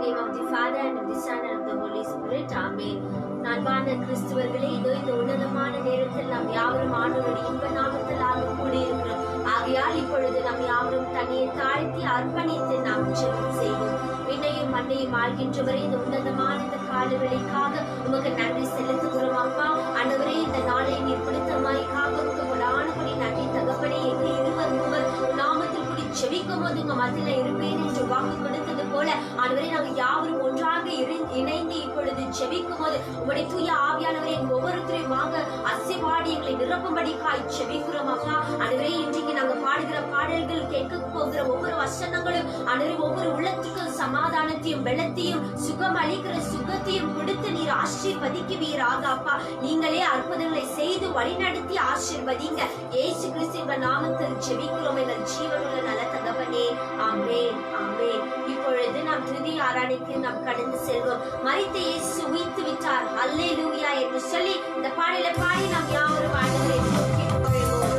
name of the Father and of the Son and of the Holy Spirit. Amen. அன்பான கிறிஸ்துவர்களே, இதோ இந்த உன்னதமான நேரத்தில் நாம் யாவரும் ஆண்டவருடைய இன்ப நாமத்திலாக கூடியிருக்கிறோம். ஆகையால் இப்பொழுது நாம் யாவரும் தன்னை தாழ்த்தி அர்ப்பணித்து நாம் ஜெபம் செய்வோம். விண்ணையும் மண்ணையும் ஆள்கின்றவரே, இந்த உன்னதமான இந்த காலவேளைக்காக உமக்கு நன்றி செலுத்துகிறோம். அப்பா ஆண்டவரே, இந்த நாளை நீர் பிடித்தமாய்க்காக உமக்கு கொடானபடி நன்றி தகப்பனே. எங்கே இருவர் நாமத்தில் கூடி ஜெபிக்கும் போது உங்க மத்தியில இருப்பேன் என்று வாக்கு கொடுத்தது போல ஆண்டவரே, நாங்கள் யாவரும் ஒன்றாக இணைந்து இப்பொழுது ஜெபிக்கும் போது உங்களுடைய தூய ஆவியானவரை ஒவ்வொருத்தரையுமாக அசைவாடி எங்களை நிரப்பும்படிக்காய் ஜெபிக்கிறோம். அப்பா ஆண்டவரே, இன்றைக்கு நாங்கள் பாடுகிற பாடல்கள், கேட்க போகிற ஒவ்வொரு வசனங்களும் ஆண்டவரே ஒவ்வொரு உள்ளத்துக்கும் சமாதானத்தையும் பலத்தையும் சுகம் அளிக்கிற சுகத்தையும் கொடுத்து நீர் ஆசீர்வதிக்குவீராக. அப்பா நீங்களே அற்புதங்களை செய்து வழிநடத்தி ஆசீர்வதிங்க. இயேசு கிறிஸ்துவின் நாமத்தில் ஜெபிக்கிறோம் எங்கள் ஜீவனுள்ள நல்ல தகப்பனே. ஆமென், ஆமென். இப்பொழுது நாம் துதி ஆராதனைக்கு நாம் கடந்து செல்வோம். மரித்த இயேசு உயிர்த்து விட்டார், அல்லேலூயா என்று சொல்லி இந்த பாடலை பாடி நாம் யாவரும் ஆண்டவரை நோக்கி புகழ்வோம்.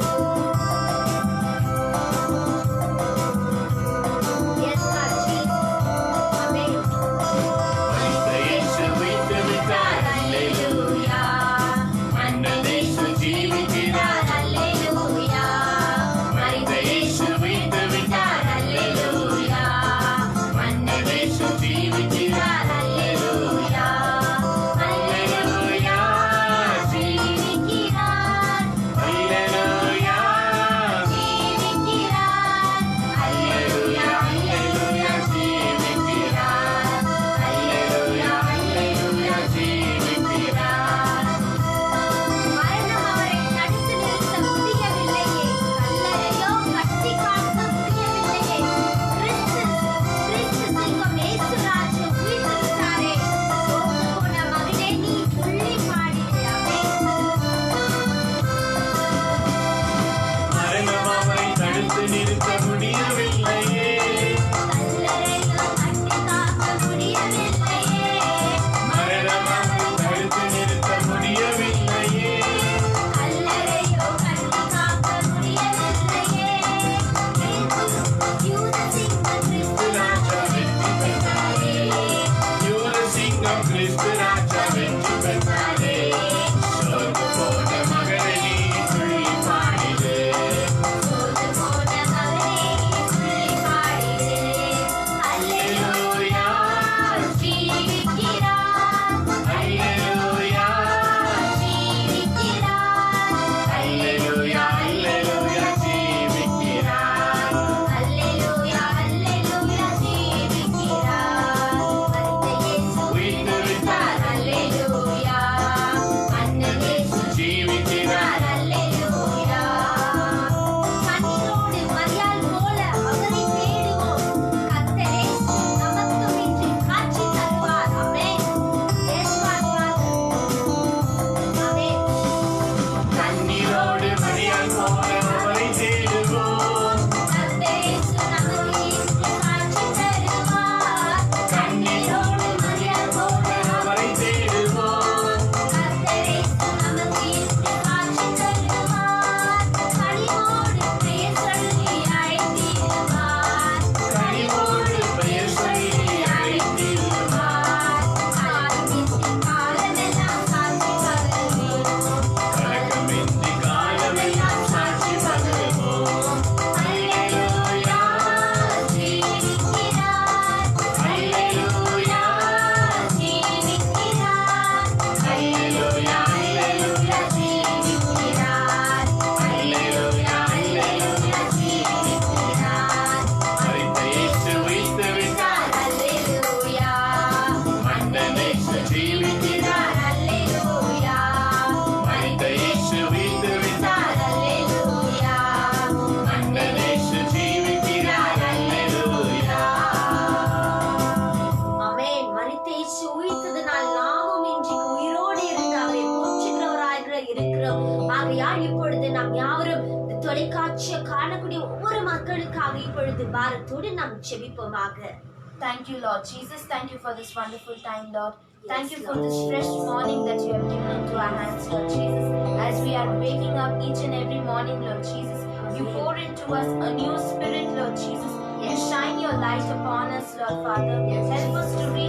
Thank you, Lord Jesus. Thank you for this wonderful time, Lord. Thank you for this fresh morning that you have given into our hands, Lord Jesus. As we are waking up each and every morning, Lord Jesus, you pour into us a new spirit, Lord Jesus. You shine your light upon us, Lord Father. Help us to read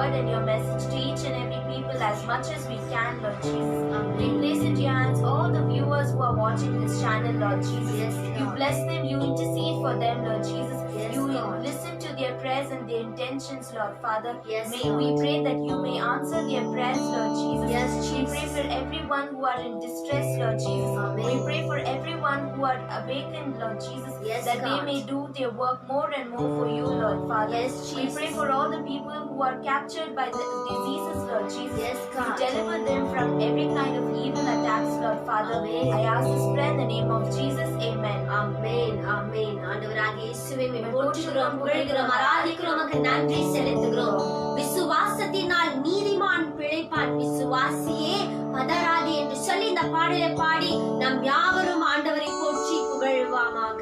word and your message to each and every people as much as we can, Lord Jesus. We place into your hands all the viewers who are watching this channel, Lord Jesus. Yes, You Lord. bless them, you intercede for them, Lord Jesus. Yes, You Lord. listen to their prayers and their intentions, Lord Father. Yes, May Lord. we pray that you may answer their prayers, Lord Jesus. Yes, We pray Jesus. for everyone who are in distress, Lord Jesus. Amen. We pray for everyone who are awakened, Lord Jesus, Yes, that they God. may do their work more and more for you, Lord Father. Yes, We Jesus. pray for all the people who are captured by the diseases, Lord Jesus. Yes, You God. deliver them from every kind of evil attacks, Lord Father. Amen. I ask this prayer in the name of Jesus. Amen. ஆமென் ஆமென். ஆண்டவராகிய இயேசுவே உம்மை போற்றுகிறோம், புகழ்கிறோம், ஆராதிக்கிறோம், உமக்கு நன்றி செலுத்துகிறோம். விசுவாசத்தினால் நீதிமான் பிழைப்பான், விசுவாசியே பதறாதே என்று சொல்லி இந்த பாடலை பாடி நம் யாவரும் ஆண்டவரை போற்றி புகழ்வாமாக.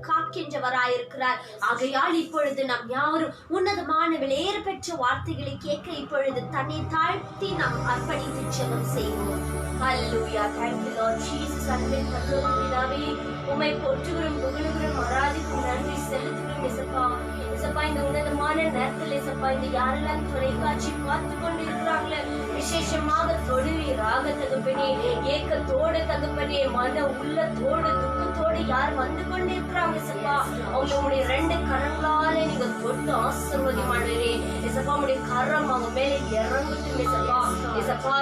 காக்கின்றவராயிருக்கிறார். ஆகையால் இப்பொழுது நாம் யாவரும் உன்னதமான விலையேற பெற்ற வார்த்தைகளை கேட்க இப்பொழுது தன்னை தாழ்த்தி நாம் அர்ப்பணித்து ஜெபம் செய்வோம். Hallelujah. Thank you, Lord Jesus. அன்பின் பரலோக பிதாவே, உம்மை போற்றுகிறோம், புகழுகிறோம், ஆராதிக்கிறோம், நன்றி செலுத்துகிறோம் இயேசுப்பா. இயேசுப்பா, இந்த உன்னதமான நேரத்தில் இயேசுப்பா, இந்த யாரெல்லாம் தொலைக்காட்சி பார்த்து கொண்டிருக்கிறாங்களே, விசேஷமாக தொழுவீராக தகப்பனே, ஏக்கத்தோடு தகப்பனே, மன உள்ளத்தோடு துக்கத்தோடு யார் வந்து கொண்டிருக்கிறாங்க இயேசுப்பா, அவங்களுடைய 2 கரங்களாலே நீங்க தொட்டு ஆசீர்வதிமானவரே இயேசுப்பா, உம்முடைய கரம் அவங்க மேல இறங்கட்டும் இயேசப்பா. இயேசப்பா,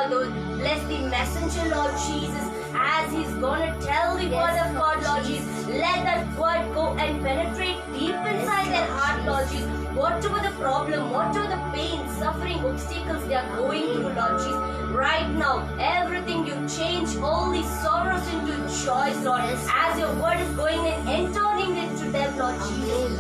bless the messenger, Lord Jesus, as he's gonna tell the word of God, Lord Jesus. Let that word go and penetrate deep inside their heart, Lord Jesus. Whatever the problem, whatever the pain, suffering, obstacles they are going through, Lord Jesus, right now, everything you change all these sorrows into joys, Lord, as your word is going and entering into them, Lord Jesus.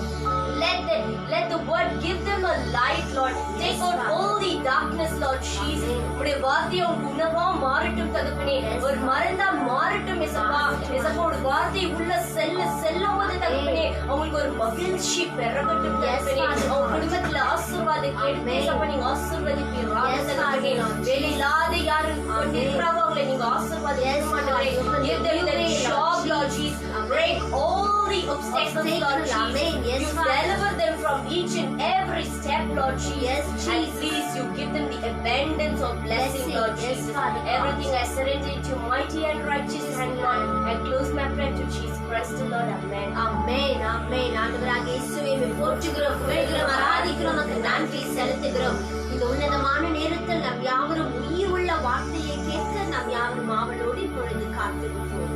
Let the word give them a light, Lord. Take out all the darkness, Lord Jesus. உடைய வார்த்தை உணவா மாறட்டும் தகப்பனே, ஒரு மருந்தா மாறட்டும் இயேசப்பா. இயேசப்பா, ஒரு வார்த்தை உள்ள செல்லும் போது தகப்பனே அவங்களுக்கு ஒரு மகிழ்ச்சி பெறகட்டும் தகப்பனே. அவங்க குடும்பத்துல ஆசீர்வாதம் கேட்டு இயேசப்பா நீங்க ஆசீர்வதிப்பீராக தகப்பனே. வேலையில்லாத யாரு கொண்டிருக்கிறாரோ அவங்களை நீங்க ஆசீர்வாதம் பண்ணுவீங்க. Give them the job, Lord Jesus. Break all the obstacles, Lord Jesus. You deliver them from each and every step, Lord Jesus. And please, you give them the abundance of blessing, Lord Jesus. Everything I surrender to your mighty and righteous hand, Lord. I close my prayer to Jesus Christ, Lord. Amen. Amen. Amen. ஆண்டவராக இயேசுவே போற்றுகிறோம், புகழ்கிறோம், ஆராதிக்கிறோம், உமக்கு நன்றி செலுத்துகிறோம். இந்த உன்னதமான நேரத்தில் நாம் யாவரும் உயிர் உள்ள வார்த்தையை கேட்க நாம் யாவரும் ஆவலோடு இப்பொழுது காத்திருக்கிறோம்.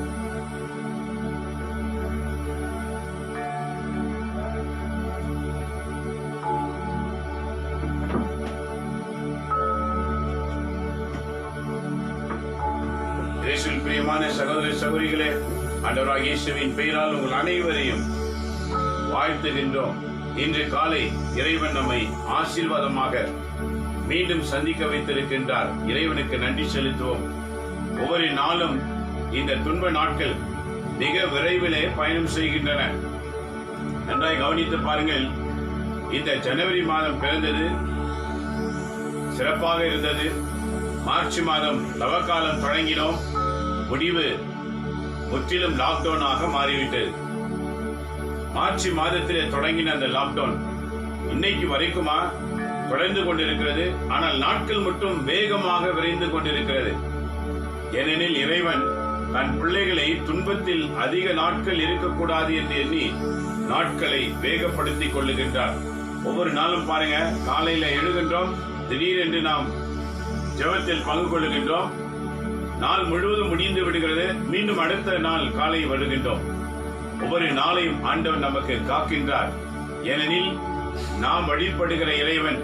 பிரியமான சகோதர சகோதரிகளே, ஆண்டவராகிய இயேசுவின் பெயரால் உங்கள் அனைவரையும் வாழ்த்துகின்றோம். இன்று காலை இறைவன் நம்மை ஆசீர்வாதமாக மீண்டும் சந்திக்க வைத்திருக்கின்றார். இறைவனுக்கு நன்றி செலுத்துவோம். ஒவ்வொரு நாளும் இந்த துன்ப நாட்கள் மிக விரைவிலே பயணம் செய்கின்றன. நன்றாய் கவனித்து பாருங்கள். இந்த ஜனவரி மாதம் பிறந்தது, சிறப்பாக இருந்தது. மார்ச் மாதம் தவக்காலம் தொடங்கினோம். முடிவு முற்றிலும் லாக்டவுனாக மாறிவிட்டது. மார்ச் மாதத்திலே தொடங்கின அந்த லாக்டவுன் இன்னைக்கு வரைக்குமா தொடர்ந்து கொண்டிருக்கிறது. ஆனால் நாட்கள் மட்டும் வேகமாக விரைந்து கொண்டிருக்கிறது. ஏனெனில் இறைவன் தன் பிள்ளைகளை துன்பத்தில் அதிக நாட்கள் இருக்கக்கூடாது என்று எண்ணி நாட்களை வேகப்படுத்திக் கொள்ளுகின்றார். ஒவ்வொரு நாளும் பாருங்க, காலையில எழுகின்றோம், திடீரென்று நாம் ஜெபத்தில் பங்கு கொள்ளுகின்றோம். நாள் முழுவதும் முடிந்து விடுகிறது. மீண்டும் அடுத்த நாள் காலை வருகின்றோம். ஒவ்வொரு நாளையும் ஆண்டவன் நமக்கு காக்கின்றார். ஏனெனில் நாம் வழிபடுகிற இறைவன்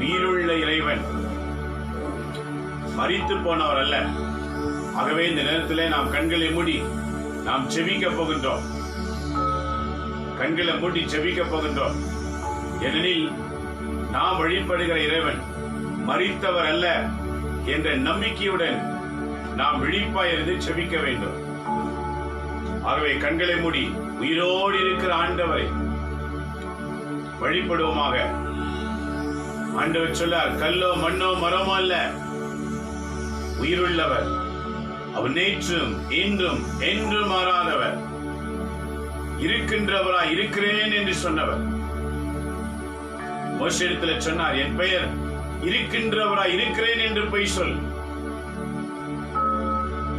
உயிருள்ள இறைவன், மரித்து போனவர் அல்ல. ஆகவே இந்த நேரத்திலே நாம் கண்களை மூடி நாம் செபிக்க போகின்றோம். கண்களை மூடி செபிக்க போகின்றோம். ஏனெனில் நாம் வழிபடுகிற இறைவன் மரித்தவர் அல்ல என்ற நம்பிக்கையுடன் நாம் விழிப்பாயிருந்து செபிக்க வேண்டும். ஆகவே கண்களை மூடி உயிரோடு இருக்கிற ஆண்டவரை வழிபடுவோமாக. ஆண்டவர் சொல்லார், கல்லோ மண்ணோ மரமோ அல்ல, உயிருள்ளவர். அவர் நேற்றும் இன்றும் என்றும் மாறாதவர், இருக்கின்றவரா இருக்கிறேன் என்று சொன்னவர். மோசேயிடத்தில் சொன்னார், என் பெயர் இருக்கின்றவரா இருக்கிறேன் என்று போய் சொல்.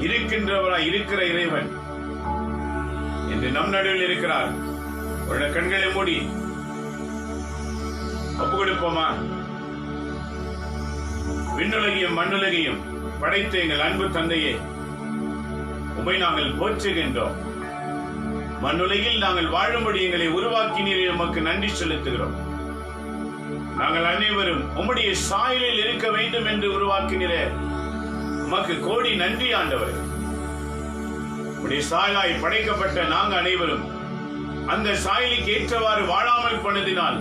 இருக்கின்றவரா இருக்கிற இறைவன் என்று நம் நடுவில் இருக்கிறார். உள்ள கண்களை மூடி ஒப்பு கொடுப்போமா? விண்ணுலகையும் மண்ணுலகையும் படைத்த எங்கள் அன்பு தந்தையே, உம்மை நாங்கள் போற்றுகின்றோம். மண்ணுலகில் நாங்கள் வாழும்படி எங்களை உருவாக்கினீரே, உமக்கு நன்றி செலுத்துகிறோம். நாங்கள் அனைவரும் உம்முடைய சாயலில் இருக்க வேண்டும் என்று உருவாக்கினீரே, உமக்கு கோடி நன்றி ஆண்டவரே. உம்முடைய சாயலாய் படைக்கப்பட்ட நாங்கள் அனைவரும் அந்த சாயலுக்கு ஏற்றவாறு வாழாமல் போனதினால்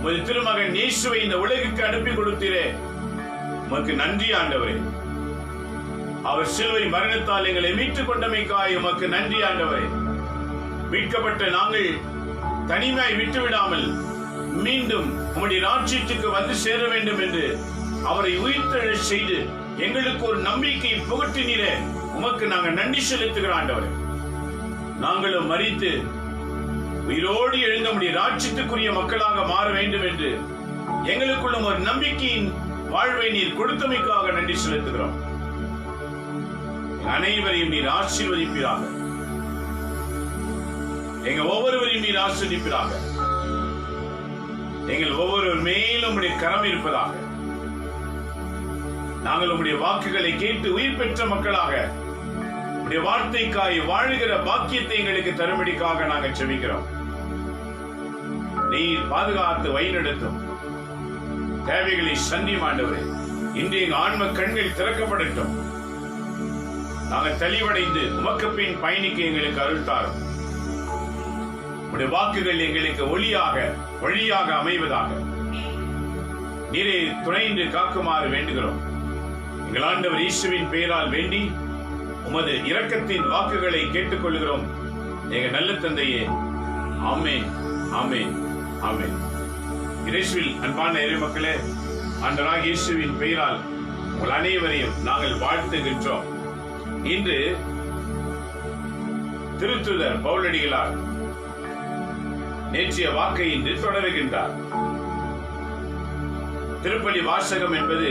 உமது திருமகன் இயேசுவை இந்த உலகுக்கு அனுப்பி கொடுத்தீரே, உமக்கு நன்றி ஆண்டவரே. அவர் சிலுவை மரணத்தால் எங்களை மீட்டுக் கொண்டமைக்காய் உமக்கு நன்றி ஆண்டவரே. மீட்கப்பட்ட நாங்கள் தனிமையாய் விட்டுவிடாமல் மீண்டும் உம்முடைய ராஜ்யத்துக்கு வந்து சேர வேண்டும் என்று அவரை உயிர்த்தெழச் செய்து எங்களுக்கு ஒரு நம்பிக்கையை புகட்டினீரே, உமக்கு நாங்கள் நன்றி செலுத்துகிறோம் ஆண்டவரே. நாங்களும் மரித்து உயிரோடு எழுந்த நம்முடைய ராஜ்யத்துக்குரிய மக்களாக மாற வேண்டும் என்று எங்களுக்குள்ளும் ஒரு நம்பிக்கையின் வாழ்வை நீர் கொடுத்தமைக்காக நன்றி செலுத்துகிறோம். அனைவரையும் நீர் ஆசீர்வதிப்பீராக. எங்க ஒவ்வொருவரையும் நீர் ஆசீர்வதிப்பீராக. எங்கள் ஒவ்வொரு ஒவ்வொருவர் மேலும் உம்முடைய கரம் இருப்பதாக. நாங்கள் உம்முடைய வாக்குகளை கேட்டு உயிர் பெற்ற மக்களாக உம்முடைய வார்த்தைக்காய் வாழுகிற பாக்கியத்தை எங்களுக்கு தரும்படிக்காக நாங்கள் செபிக்கிறோம். நீர் பாதுகாத்து வழிநடத்தும். தேவைகளை சந்தியும் ஆண்டவரே. இன்று எங்கள் ஆன்ம கண்கள் திறக்கப்படட்டும். நாங்கள் தெளிவடைந்து உமக்கு பின் பயணிக்க எங்களுக்கு அருள் தாரும். உம்முடைய வாக்குகள் எங்களுக்கு ஒளியாக வழியாக அமைவதாக நீரை துணைந்து காக்குமாறு வேண்டுகிறோம். எங்கள் ஆண்டவர் இயேசுவின் பெயரால் வேண்டி உமது இரக்கத்தின் வாக்குகளை கேட்டுக்கொள்கிறோம் எங்கள் நல்ல தந்தையே. ஆமென், ஆமென், ஆமென். இயேசுவில் அன்பான இறைமக்களே, ஆண்டவராகிய இயேசுவின் பெயரால் உங்கள் அனைவரையும் நாங்கள் வாழ்த்துகின்றோம். இன்று திருத்துதர் பவுலடிகளார் நேற்றைய வாக்கை இன்று தொடருகின்றார். திருப்பலி வாசகம் என்பது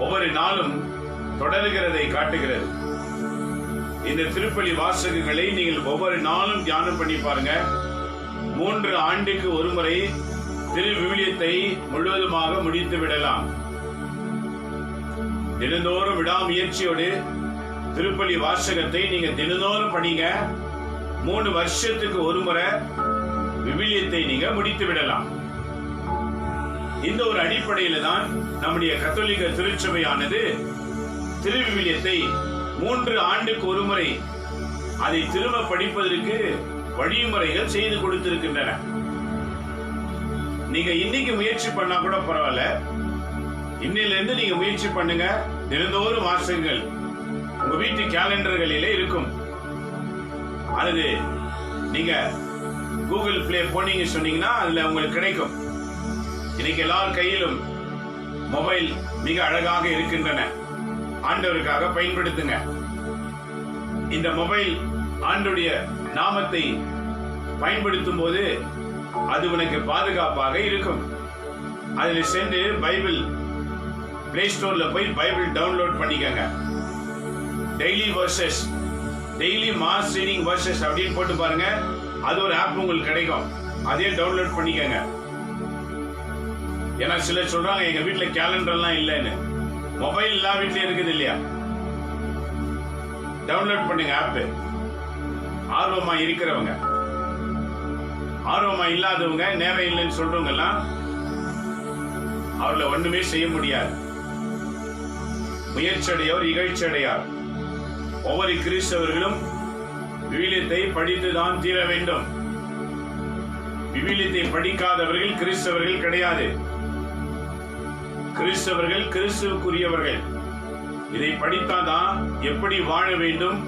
ஒவ்வொரு நாளும் தொடருகிறதை காட்டுகிறது. இந்த திருப்பலி வாசகங்களை நீங்கள் ஒவ்வொரு நாளும் தியானம் பண்ணி பாருங்க. 3 ஆண்டுக்கு ஒரு முறை திரு விவிலியத்தை முழுவதுமாக முடித்து விடலாம். தினந்தோறும் விடாமுயற்சியோடு திருப்பலி வாசகத்தை நீங்க தினந்தோறும் படிங்க. 3 வருஷத்துக்கு ஒரு முறை விவிலியத்தை நீங்க முடித்து விடலாம். இந்த ஒரு அடிப்படையில தான் நம்முடைய கத்தோலிக்க திருச்சபையானது திரு விவிலியத்தை 3 ஆண்டுக்கு ஒரு முறை அதை திரும்ப படிப்பதற்கு வழிமுறைகள் செய்து கொடுத்திருக்கின்றன. நீங்க இன்னைக்கு முயற்சி பண்ணா கூட பரவாயில்ல. இன்னையில இருந்து நீங்க முயற்சி பண்ணுங்க. தினந்தோறும் வாசகங்கள் உங்க வீட்டு கேலண்டர்களிலே இருக்கும். அல்லது நீங்க கூகுள் பிளே போனீங்க சொன்னீங்கன்னா அதுல உங்களுக்கு கிடைக்கும். இன்னைக்கு எல்லார் கையிலும் மொபைல் மிக அழகாக இருக்கின்றன. ஆண்டவருக்காக பயன்படுத்துங்க. இந்த மொபைல் ஆண்டவருடைய நாமத்தை பயன்படுத்தும் போது அது உனக்கு பாதுகாப்பாக இருக்கும். அதில் சென்று பைபிள் பிளே ஸ்டோர்ல போய் பைபிள் டவுன்லோட் பண்ணிக்கங்க. Daily versus, daily mass reading versus அப்படின்னு போட்டு பாருங்க. அது ஒரு ஆப் உங்களுக்கு கிடைக்கும். அதே டவுன்லோட் பண்ணிக்கங்க. ஏன்னா சிலர் சொல்றாங்க எங்க வீட்டுல கேலண்டர் எல்லாம் இல்லைன்னு. மொபைல் எல்லா வீட்லயும் இருக்குது இல்லையா? டவுன்லோட் பண்ணுங்க ஆப். ஆர்வமா இருக்கிறவங்க, ஆர்வமா இல்லாதவங்க, நேரம் இல்லைன்னு சொல்றவங்க எல்லாம் அவர்களை ஒண்ணுமே செய்ய முடியாது. முயற்சியடையோர் இகழ்ச்சியடையார். ஒவ்வொரு கிறிஸ்தவர்களும் விவிலியத்தை படித்துதான் தீர வேண்டும். விவிலியத்தை படிக்காதவர்கள் கிறிஸ்தவர்கள் கிடையாது. கிறிஸ்தவர்கள் கிறிஸ்துவுக்குரியவர்கள். இதை படித்தாதான் எப்படி வாழ வேண்டும்,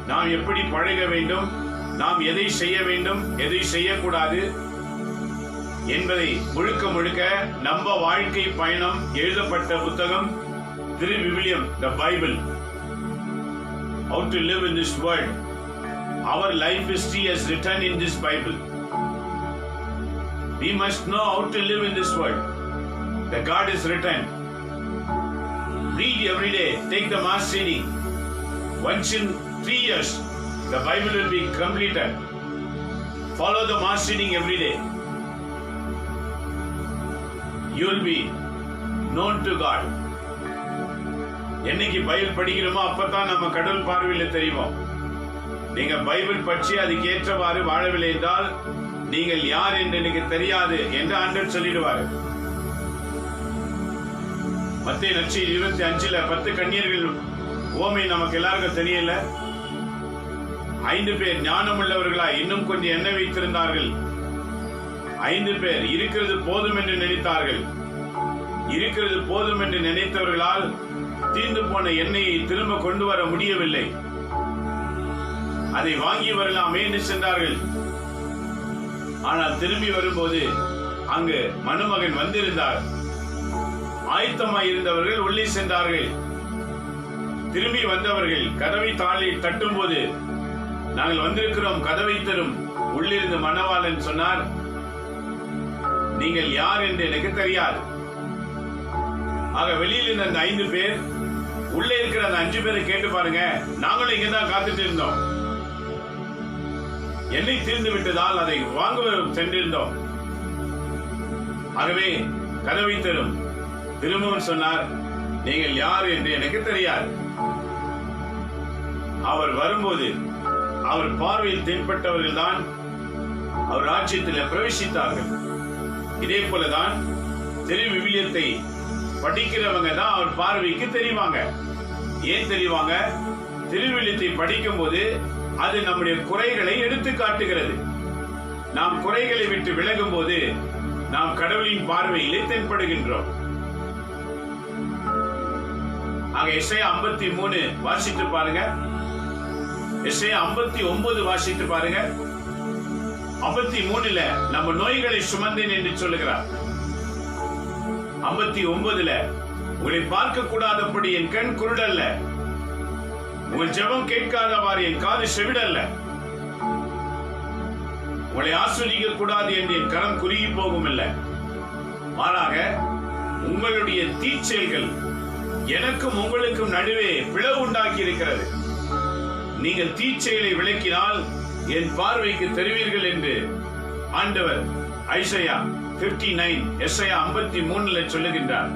நாம் எப்படி பழக வேண்டும், நாம் எதை செய்ய வேண்டும், எதை செய்யக்கூடாது என்பதை முழுக்க முழுக்க நம்ம வாழ்க்கை பயணம் எழுதப்பட்ட புத்தகம் திரு விவிலியம், the Bible. How to live in this world. Our life history is written in this Bible. We must know how to live in this world. The God is written. Read every day. Take the mass reading. Once in 3 years, the Bible will be completed. Follow the mass reading every day. You will be known to God. என்னைக்கு Bible படிக்கிறோமோ அப்பதான் நம்ம கடவுள் பார்வையில் தெரியும். நீங்க Bible பற்றி அதுக்கு ஏற்றவாறு வாழவில்லை என்றால் நீங்கள் யார் என்று எனக்கு தெரியாது என்று ஆண்டவர் சொல்லிடுவார். மத்தேயு நற்செய்தி 25 10 கன்னியர்கள் ஓமை நமக்கு எல்லாருக்கும் தெரியல. 5 பேர் ஞானம் உள்ளவர்களாய் இன்னும் கொஞ்சம் எண்ணெய் வைத்திருந்தார்கள். 5 பேர் இருக்கிறது போதும் என்று நினைத்தார்கள். இருக்கிறது போதும் என்று நினைத்தவர்களால் தீர்ந்து போன எண்ணெயை திரும்ப கொண்டு வர முடியவில்லை. அதை வாங்கி வரலாமே என்று சென்றார்கள். ஆனால் திரும்பி வரும்போது அங்கு மணமகன் வந்திருந்தார். ஆயத்தமாய் இருந்தவர்கள் உள்ளே சென்றார்கள். திரும்பி வந்தவர்கள் கதவை தாளி தட்டும் போது நாங்கள் வந்திருக்கிறோம், கதவை தரும். உள்ளிருந்து மணவாளன் சொன்னார், நீங்கள் யார் என்று எனக்கு தெரியாது. ஆக வெளியில் இருந்த அந்த 5 பேர் உள்ளே இருக்கிற அந்த 5 பேரை கேட்டு பாருங்க, நாங்களும் இங்கதான் காத்துட்டு இருந்தோம். எண்ணெய் தீர்ந்து விட்டதால் அதை வாங்க சென்றிருந்தோம். ஆகவே கதவை தரும். திரும்பவும் சொன்னார், நீங்கள் யார் என்று எனக்கு தெரியாது. அவர் வரும்போது அவர் பார்வையில் தென்பட்டவர்கள் தான் அவர் ராஜ்யத்தில் பிரவேசித்தார்கள். இதே போலதான் திரு விவிலியத்தை படிக்கிறவங்க தான் அவர் பார்வைக்கு தெரிவாங்க. ஏன் தெரிவாங்க? திருவிழியத்தை படிக்கும் போது அது நம்முடைய குறைகளை எடுத்து காட்டுகிறது. நாம் குறைகளை விட்டு விலகும் போது நாம் கடவுளின் பார்வையிலே தென்படுகின்றோம். அங்க எஸ்ஐயா 53 வாசித்து பாருங்க. எஸ்ஐயா 59 வாசித்து பாருங்க. 53 நம்ம நோய்களை சுமந்தேன் என்று சொல்லுகிறார். 59 உங்களை பார்க்க கூடாதபடி என் கண் குருடல்ல, உங்கள் ஜெபம் கேட்காதவாறு என் காது செவிடல்ல, உங்களை ஆஸ்வதிக்க கூடாது என்று என் கரம் குறுகி போகும் இல்ல, மாறாக உங்களுடைய தீச்செயல்கள் எனக்கும் உங்களுக்கும் நடுவே பிளவு உண்டாக்கி இருக்கிறது. நீங்கள் தீச்செயலை விளக்கினால் என் பார்வைக்கு தெரிவீர்கள் என்று ஆண்டவர் ஐசையா 59 எஸ்ஐயா 53 சொல்லுகின்றார்.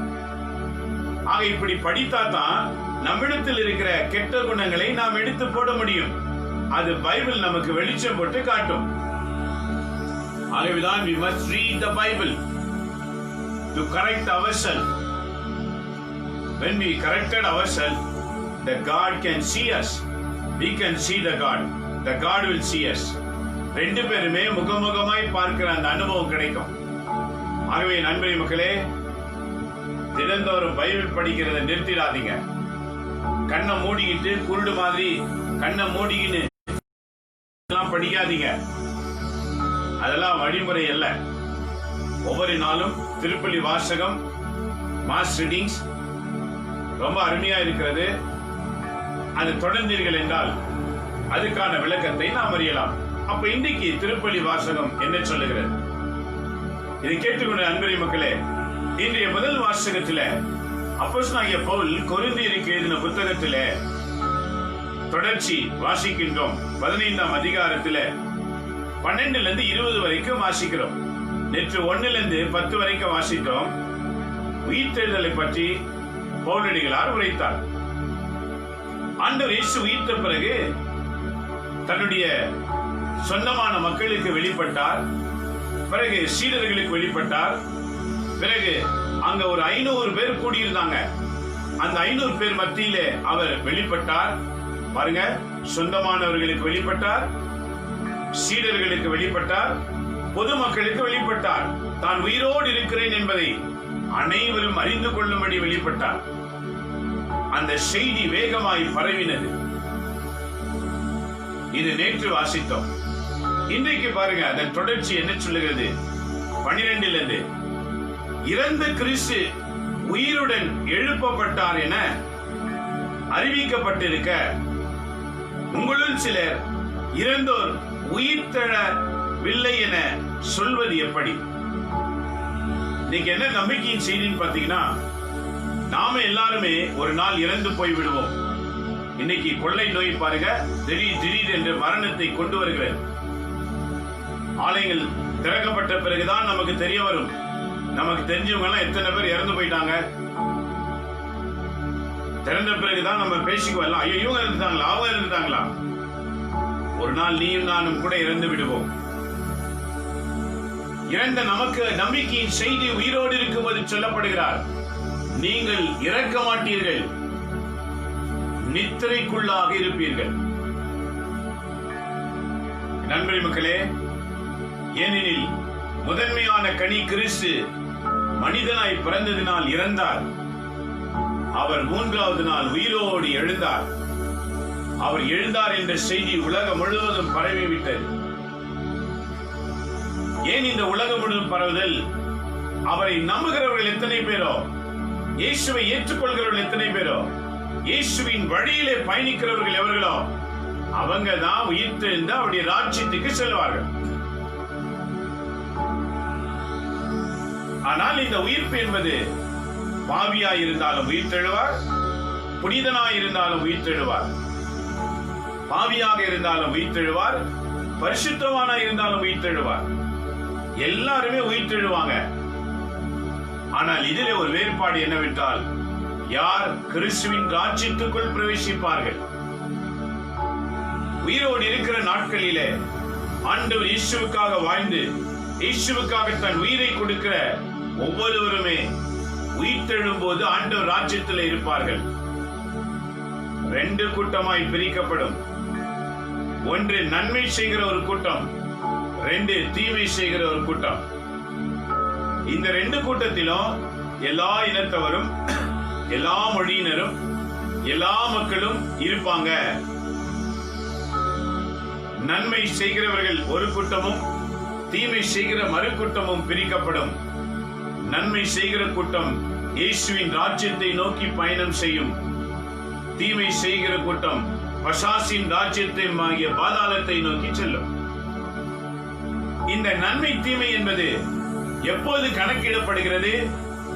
ஆக இப்படி படித்தாதான் நம்மிடத்தில் இருக்கிற கெட்ட குணங்களை நாம் எடுத்து போட முடியும். அது பைபிள் நமக்கு வெளிச்சம் போட்டு காட்டும். ஆகவேதான் we must read the Bible to correct ourselves. When we corrected ourselves, the God can see us. We can see the God will see us. ரெண்டு பேருமே முகமுகமாய் பார்க்கிற அந்த அனுபவம் கிடைக்கும். ஆகவே நண்பரே மக்களே, தினந்தோறும் பைபிள் படிக்கிறத நிறுத்திடாதீங்க. கண்ணை மூடிக்கிட்டு குருடு மாதிரி கண்ணை மூடிக்கின்னு படிக்காதீங்க. அதெல்லாம் வழிமுறை அல்ல. ஒவ்வொரு நாளும் திருப்பலி வாசகம், மாஸ் ரீடிங்ஸ் ரொம்ப அருமையா இருக்கிறது. அது தொடர்ந்தீர்கள் என்றால் அதுக்கான விளக்கத்தை நாம் அறியலாம். அப்ப இன்றைக்கு திருப்பலி வாசகம் என்ன சொல்லுகிறது? இதை கேட்டுக்கொண்ட அன்பரே மக்களே, இன்றைய முதல் வாசகத்தில அப்போஸ்தலனாகிய பவுல் கொரிந்தியருக்கு எழுதின புத்தகத்தில தொடர்ச்சி வாசிக்கின்றோம். 15ஆம் அதிகாரத்தில 12 20 வரைக்கும் வாசிக்கிறோம். நேற்று 1 10 வரைக்கும் வாசித்தோம். உயிர்த்தெழுதலை பற்றி பவுலடிகளார் உரைத்தார். ஆண்டவர் இயேசு உயிர்த்த பிறகு தன்னுடைய சொந்தமான மக்களுக்கு வெளிப்பட்டார். பிறகு சீடர்களுக்கு வெளிப்பட்டார். பிறகு அங்க ஒரு 500 பேர் கூடியிருந்தாங்க. அந்த 500 பேர் மத்தியிலே அவர் வெளிப்பட்டார். பாருங்க, சொந்தமானவர்களுக்கு வெளிப்பட்டார், சீடர்களுக்கு வெளிப்பட்டார், பொதுமக்களுக்கு வெளிப்பட்டார். தான் உயிரோடு இருக்கிறேன் என்பதை அனைவரும் அறிந்து கொள்ளும்படி வெளிப்பட்டார். அந்த செய்தி வேகமாய் பரவினது. இது நேற்று வாசித்தோம். இன்றைக்கு பாருங்க, அதன் தொடர்ச்சி என்ன சொல்லுகிறது? 12 இறந்த கிறிஸ்து உயிருடன் எழுப்பப்பட்டார் என அறிவிக்கப்பட்டிருக்க, உங்களுள் சிலர் இறந்தோர் உயிர் தழவில்லை என சொல்வது எப்படி? இன்னைக்கு என்ன நம்பிக்கையின் செய்தின்னு பாத்தீங்கன்னா, நாம எல்லாருமே ஒரு நாள் இறந்து போய் விடுவோம். இன்னைக்கு கொள்ளை நோய் பாருங்க, திடீர் என்று மரணத்தை கொண்டு வருகிறது. ஆலயங்கள் திறக்கப்பட்ட பிறகுதான் நமக்கு தெரிய வரும். நமக்கு தெரிஞ்சவங்க எல்லாம் எத்தனை பேர் இறந்து போயிட்டாங்க. திறந்த பிறகுதான் நம்ம பேசிக்குவோம். ஐயோ, இவங்க இருந்தாங்களா, அவங்க இருந்தாங்களா? ஒரு நாள் நீயும் நானும் கூட இறந்து விடுவோம். இறந்த நமக்கு நம்பிக்கையின் செய்தி உயிரோடு இருக்கும்போது சொல்லப்படுகிறார், நீங்கள் இறக்க மாட்டீர்கள், நித்திரைக்குள்ளாக இருப்பீர்கள். நண்பரே மக்களே, ஏனெனில் முதன்மையான கனி கிறிஸ்து மனிதனாய் பிறந்ததினால் இறந்தார். அவர் 3வது நாள் உயிரோடு எழுந்தார். அவர் எழுந்தார் என்ற செய்தி உலகம் முழுவதும் பரவிவிட்டது. ஏன் இந்த உலகம் முழுவதும் பரவுதல்? அவரை நம்புகிறவர்கள் எத்தனை பேரோ, இயேசுவை ஏற்றுக்கொள்கிறவர்கள் எத்தனை பேரோ, இயேசுவின் வழியிலே பயணிக்கிறவர்கள் எவர்களோ அவங்க தான் உயிர்த்தெழுந்து அவருடைய ராஜ்யத்துக்கு செல்வார்கள். ஆனால் இந்த உயிர்ப்பு என்பது பாவியாய் இருந்தாலும் உயிர்த்தெழுவார், புனிதனாய் இருந்தாலும் உயிர்த்தெழுவார். பாவியாக இருந்தாலும் உயிர்த்தெழுவார், பரிசுத்தவானாய் இருந்தாலும் உயிர்த்தெழுவார். எல்லாருமே உயிர்த்தெழுவாங்க. ஆனால் இதிலே ஒரு வேறுபாடு என்னவென்றால், யார் கிறிஸ்துவின் ராஜ்யத்துக்குள் பிரவேசிப்பார்கள்? உயிரோடு இருக்கிற நாட்களிலே ஆண்டவர் இயேசுவுக்காக வாழ்ந்து இயேசுவுக்காக தன் உயிரை கொடுக்கிற ஒவ்வொருவருமே உயிர்த்தெழும் போது ஆண்டவர் ராஜ்யத்தில் இருப்பார்கள். 2 கூட்டமாய் பிரிக்கப்படும். ஒன்று நன்மை செய்கிற ஒரு கூட்டம், 2 தீமை செய்கிற ஒரு கூட்டம். இந்த 2 கூட்டத்திலும் எல்லா இனத்தவரும், எல்லா மொழியினரும், எல்லா மக்களும் இருப்பாங்க. நன்மை செய்கிறவர்கள் ஒரு கூட்டமும் தீமை செய்கிற மறு கூட்டமும் பிரிக்கப்படும். நன்மை செய்கிற கூட்டம் இயேசுவின் ராஜ்யத்தை நோக்கி பயணம் செய்யும். தீமை செய்கிற கூட்டம் பசாசின் ராஜ்யத்தை ஆகிய பாதாளத்தை நோக்கி செல்லும். இந்த நன்மை தீமை என்பது எப்போது கணக்கிடப்படுகிறது?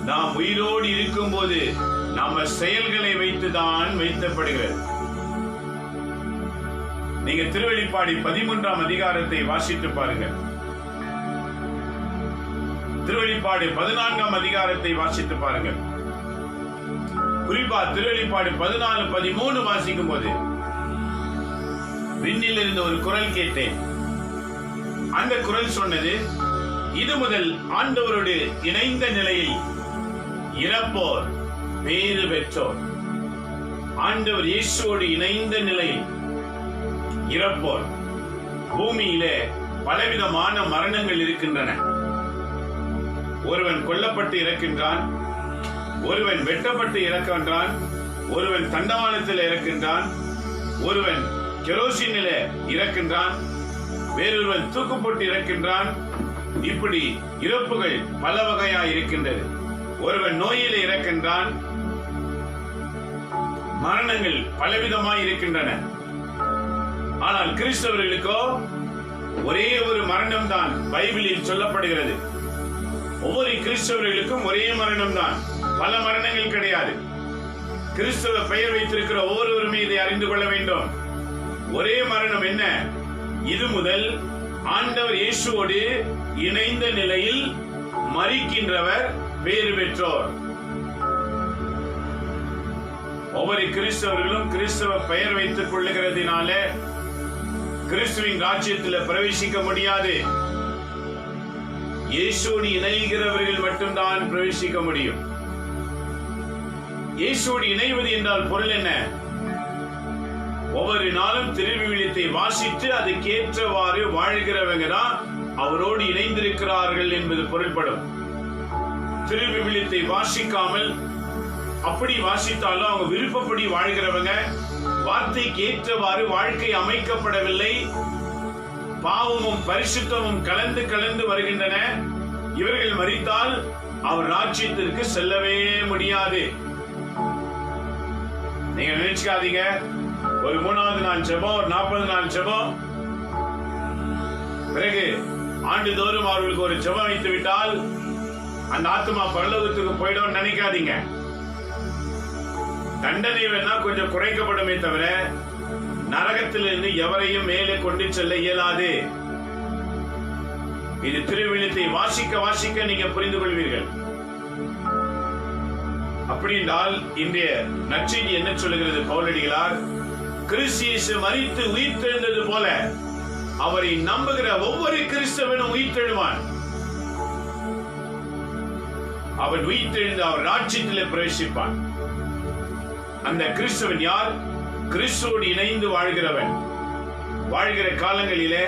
நாம் உயிரோடு இருக்கும் போது நாம செயல்களை வைத்துதான் வைக்கப்படுகிறது. நீங்க திருவெளிப்பாடு 13ஆம் அதிகாரத்தை வாசித்து பாருங்க. திருவெளிப்பாடு 14ஆம் அதிகாரத்தை வாசித்து பாருங்க. குறிப்பா திருவெளிப்பாடு 14, 13 வாசிக்கும் போது, விண்ணில் இருந்து ஒரு குரல் கேட்டேன். அந்த குரல் சொன்னது, இது முதல் ஆண்டவரோடு இணைந்த நிலையில் இறப்போர் பேறு பெற்றோர். ஆண்டவர் இயேசுவோடு இணைந்த நிலையில் இறப்போர். பூமியிலே பலவிதமான மரணங்கள் இருக்கின்றன. ஒருவன் கொல்லப்பட்டு இறக்கின்றான், ஒருவன் வெட்டப்பட்டு இறக்கின்றான், ஒருவன் தண்டவாளத்தில் இறக்கின்றான், ஒருவன் கெரோசினில இறக்கின்றான், வேறொருவன் தூக்குப்பட்டு இறக்கின்றான். இப்படி இறப்புகள் பல வகையாய் இருக்கின்றது. ஒருவன் நோயில இறக்கின்றான். மரணங்கள் பலவிதமாய் இருக்கின்றன. ஆனால் கிறிஸ்தவர்களுக்கோ ஒரே ஒரு மரணம் தான் பைபிளில் சொல்லப்படுகிறது. ஒவ்வொரு கிறிஸ்தவர்களுக்கும் ஒரே மரணம் தான், பல மரணங்கள் கிடையாது. கிறிஸ்தவ பெயர் வைத்திருக்கிற ஒவ்வொருவருமே இதை அறிந்து கொள்ள வேண்டும். ஒரே மரணம் என்ன? இது முதல் ஆண்டவர் இயேசுவோடு இணைந்த நிலையில் மரிக்கின்றவர் பேறு பெற்றோர். ஒவ்வொரு கிறிஸ்தவர்களும் கிறிஸ்தவ பெயர் வைத்துக் கொள்ளுகிறதுனால கிறிஸ்துவின் ராஜ்யத்தில் பிரவேசிக்க முடியாது. இயேசுவோடு இணைகிறவர்கள் மட்டும்தான் பிரவேசிக்க முடியும். இயேசுவோடு இணைவது என்றால் பொருள் என்ன? ஒவ்வொரு நாளும் திருவிவிலியத்தை வாசித்து அதுக்கேற்றவாறு வாழ்கிறவங்க தான் அவரோடு இணைந்திருக்கிறார்கள் என்பது பொருள்படும். திருவிவிலியத்தை வாசிக்காமல், அப்படி வாசித்தாலும் அவங்க விருப்பப்படி வாழ்கிறவங்க, வார்த்தைக்கு ஏற்றவாறு வாழ்க்கை அமைக்கப்படவில்லை, பாவமும் பரிசுத்தமும் கலந்து கலந்து வருகின்றன. இவர்கள் மரித்தால் அவர் ராஜ்யத்திற்கு செல்லவே முடியாது. நீங்க நினைச்சுக்காதீங்க, ஒரு 3வது நாள் ஜெபம், ஒரு 40 நாள் ஜெபம், பிறகு ஆண்டுதோறும் அவர்களுக்கு ஒரு ஜெபம் வைத்து விட்டால் அந்த ஆத்மா பரலோகத்துக்கு போயிடும் நினைக்காதீங்க. தண்டனை வேணா கொஞ்சம் குறைக்கப்படுமே தவிர நரகத்திலிருந்து எவரையும் மேலே கொண்டு செல்ல இயலாது. இது திருவிழியத்தை வாசிக்க வாசிக்க நீங்க புரிந்து கொள்வீர்கள். அப்படி என்றால் இன்றைய நற்செய்தி என்ன சொல்லுகிறது? பவுலடிகளார், கிறிஸ்து இயேசு மரித்து உயிர்த்தெழுந்தது போல அவரை நம்புகிற ஒவ்வொரு கிறிஸ்தவனும் உயிர்த்தெழுவான். அவன் உயிர்த்தெழுந்து அவர் ராஜ்யத்திலே பிரவேசிப்பான். அந்த கிறிஸ்தவன் யார்? கிறிஸ்துவோடு இணைந்து வாழ்கிறவன். வாழ்கிற காலங்களிலே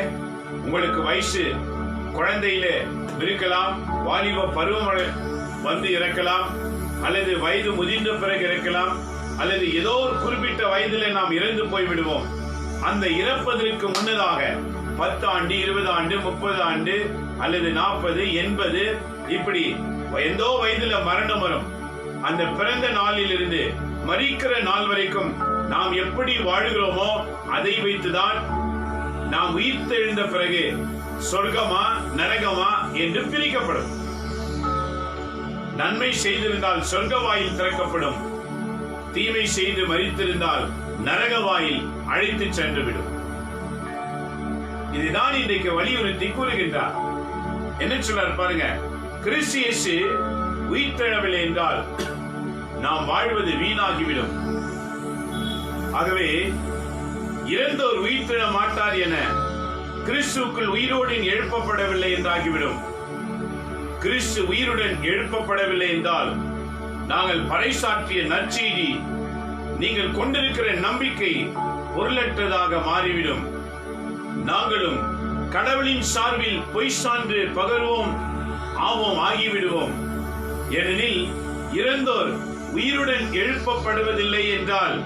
உங்களுக்கு வயசு குழந்தையிலே இருக்கலாம், வாலிப பருவம் வந்து இறக்கலாம், அல்லது வயது முதிர்ந்த பிறகு இறக்கலாம், அல்லது ஏதோ ஒரு குறிப்பிட்ட வயதிலே நாம் இறந்து போய் விடுவோம். அந்த இறப்பதற்கு முன்னதாக 10 ஆண்டு, 20 ஆண்டு, 30 ஆண்டு, அல்லது 40, 80, இப்படி எந்தோ வயதுல மரணம் வரும். அந்த பிறந்த நாளில் இருந்து மரிக்கிற நாள் வரைக்கும் நாம் எப்படி வாழ்கிறோமோ அதை வைத்துதான் நாம் உயிர்த்தெழுந்த பிறகு சொர்க்கமா நரகமா என்று பிரிக்கப்படும். நன்மை செய்திருந்தால் சொர்க்க வாயில் திறக்கப்படும், தீமை செய்து மரித்திருந்தால் நரக வாயில் அழைத்து சென்றுவிடும். இதுதான் இன்றைக்கு வலியுறுத்தி கூறுகின்றார். என்ன சொல்றார் பாருங்க, கிறிஸ்து இயேசு உயிர்த்தெழவில்லை என்றால் நாம் வாழ்வது வீணாகிவிடும். ஆகவே இறந்தோர் உயிர்த்தெழ மாட்டார் என கிறிஸ்துவுக்குள் உயிரோடு எழுப்பப்படவில்லை என்றாகிவிடும். கிறிஸ்து உயிருடன் எழுப்பப்படவில்லை என்றால் நாங்கள் பறைசாற்றிய நற்செய்தி, நீங்கள் கொண்டிருக்கிற நம்பிக்கை பொருளற்றதாக மாறிவிடும். நாங்களும் கடவுளின் சார்பில் பொய் சான்று பகர்வோம் ஆவோம் ஆகிவிடுவோம். ஏனெனில் இறந்தோர் உயிருடன் எழுப்பப்படுவதில்லை என்றால்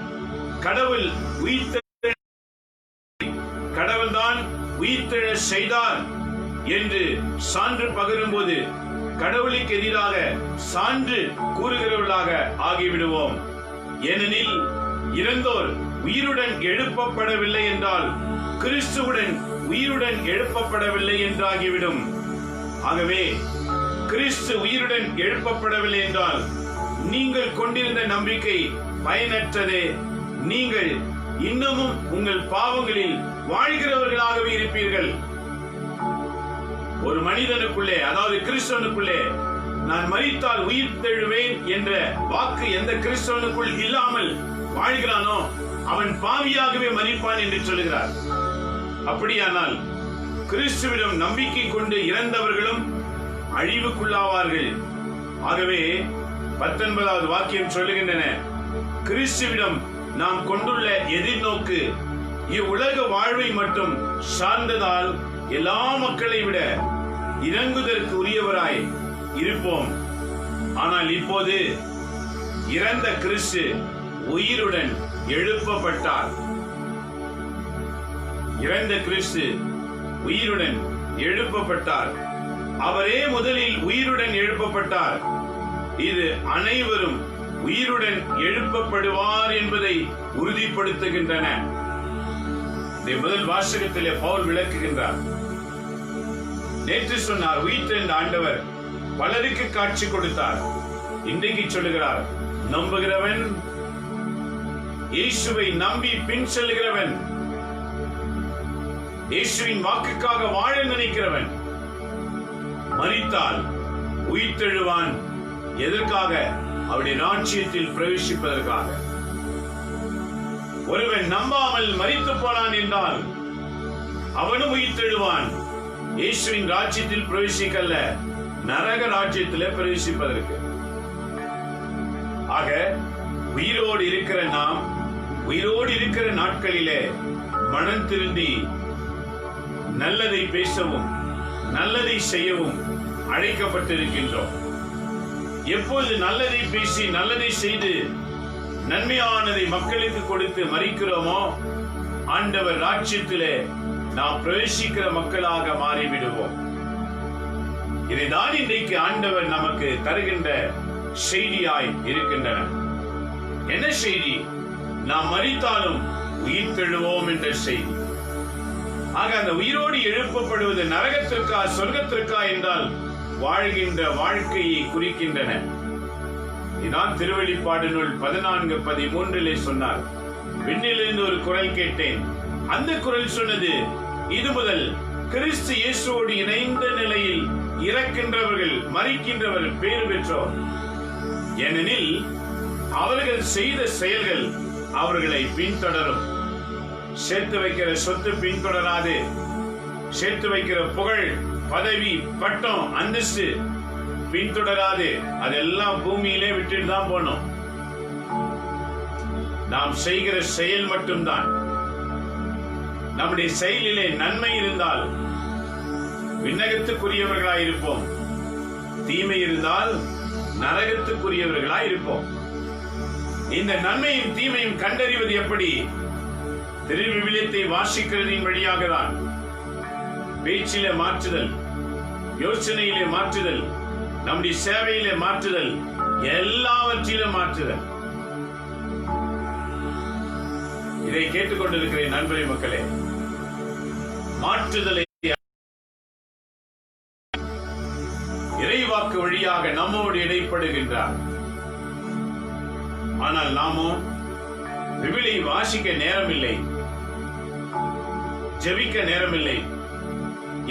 கடவுள்தான் உயிர்த்தெழ செய்தார் என்று சான்று பகரும் போது கடவுளுக்கு எதிராக சான்று கூறுகிறவர்களாக ஆகிவிடுவோம். ஏனெனில் இறந்தோர் உயிருடன் எழுப்பப்படவில்லை என்றால் கிறிஸ்துவுடன் உயிருடன் எழுப்பப்படவில்லை என்றாகிவிடும். ஆகவே கிறிஸ்து உயிருடன் எழுப்பப்படவில்லை என்றால் நீங்கள் கொண்டிருந்த நம்பிக்கை பயனற்றதே. நீங்கள் இன்னமும் உங்கள் பாவங்களில் வாழ்கிறவர்களாகவே இருப்பீர்கள். ஒரு மனிதனுக்குள்ளே, அதாவது கிறிஸ்தவனுக்குள்ளே, நான் மரித்தால் உயிர் தெழுவேன் என்ற வாக்கு எந்த கிறிஸ்தவனுக்குள் இல்லாமல் வாழ்கிறானோ அவன் பாவியாகவே மரிப்பான் என்று சொல்கிறார். அப்படியானால் கிறிஸ்துவிடம் நம்பிக்கை கொண்டு இறந்தவர்களும் அழிவுக்குள்ளாவார்கள். ஆகவே 19வது வாக்கியம் சொல்லுகின்றன, கிறிஸ்துவிடம் நாம் கொண்டுள்ள எதிர்நோக்கு இவ்வுலக வாழ்வை மட்டும் சார்ந்ததால் எல்லா மக்களை விட இறங்குதற்கு உரியவராய் இருப்போம். ஆனால் இப்போது இறந்த கிறிஸ்து உயிருடன் எழுப்பப்பட்டார். இறந்த கிறிஸ்து உயிருடன் எழுப்பப்பட்டார். அவரே முதலில் உயிருடன் எழுப்பப்பட்டார். இது அனைவரும் உயிருடன் எழுப்பப்படுவார் என்பதை உறுதிப்படுத்துகின்றன. முதல் வாசகத்திலே பவுல் விளக்குகின்றார். நேற்று சொன்னார், உயிர்த்தெழுந்த ஆண்டவர் பலருக்கு காட்சி கொடுத்தார். இன்றைக்கு சொல்லுகிறார், நம்புகிறவன், இயேசுவை நம்பி பின் செல்கிறவன், இயேசுவின் வாக்குக்காக வாழ நினைக்கிறவன் மரித்தால் உயிர்த்தெழுவான். எதற்காக? அவருடைய ராஜ்யத்தில் பிரவேசிப்பதற்காக. ஒருவன் நம்பாமல் மரித்து போனான் என்றால் அவனும் உயிர்த்தெழுவான். இயேசுவின் ராஜ்யத்தில் பிரவேசிக்கல்ல, நரக ராஜ்யத்திலே பிரவேசிப்பதற்கு. ஆக உயிரோடு இருக்கிற நாம், உயிரோடு இருக்கிற நாட்களிலே மனம் திருந்தி நல்லதை பேசவும் நல்லதை செய்யவும் அழைக்கப்பட்டிருக்கின்றோம். எப்போது நல்லதை பேசி நல்லதை செய்து நன்மையானதை மக்களுக்கு கொடுத்து மறிக்கிறோமோ ஆண்டவர் ராஜ்யத்திலே நாம் பிரவேசிக்கிற மக்களாக மாறிவிடுவோம். இதைதான் இன்றைக்கு ஆண்டவர் நமக்கு தருகின்ற செய்தியாய் இருக்கின்றன. என்ன செய்தி? நாம் மரித்தாலும் உயிர்த்தெழுவோம் என்ற செய்தி. ஆக அந்த உயிரோடு எழுப்பப்படுவது நரகத்திற்கா சொர்க்கத்திற்கா என்றால் வாழ்கின்ற வாழ்க்கையை குறிக்கின்றன. இதான் திருவெளிப்பாடு நூல் 14:13 சொன்னார், விண்ணிலிருந்து ஒரு குரல் கேட்டேன். அந்த குரல் சொன்னது, இது முதல் கிறிஸ்து இயேசுவோடு இணைந்த நிலையில் இறக்கின்றவர்கள் மரிக்கின்றவர்கள் பேறு பெற்றோர். ஏனெனில் அவர்கள் செய்த செயல்கள் அவர்களை பின்தொடரும். சேர்த்து வைக்கிற சொத்து பின்தொடராது. சேர்த்து வைக்கிற புகழ், பதவி, பட்டம், அந்தஸ்து பின்தொடராது. அதெல்லாம் பூமியிலே விட்டுட்டு தான் போனோம். நாம் செய்கிற செயல் மட்டும்தான். நம்முடைய செயலிலே நன்மை இருந்தால் விண்ணகத்துக்குரியவர்களாயிருப்போம், தீமை இருந்தால் நரகத்துக்குரியவர்களாயிருப்போம். இந்த நன்மையும் தீமையும் கண்டறிவது எப்படி? திருவிவிலியத்தை வாசிக்கிறதின் வழியாக தான். பேச்சிலே மாற்றுதல், யோசனையிலே மாற்றுதல், நம்முடைய சேவையிலே மாற்றுதல், எல்லாவற்றிலும் மாற்றுதல். இதை கேட்டுக்கொண்டிருக்கிற நண்பரே, மக்களே, மாற்றுதலை இறைவாக்கு வழியாக நம்மோடு இடைப்படுகின்றார். ஆனால் நாமோ விவிலியை வாசிக்க நேரமில்லை, ஜெபிக்க நேரமில்லை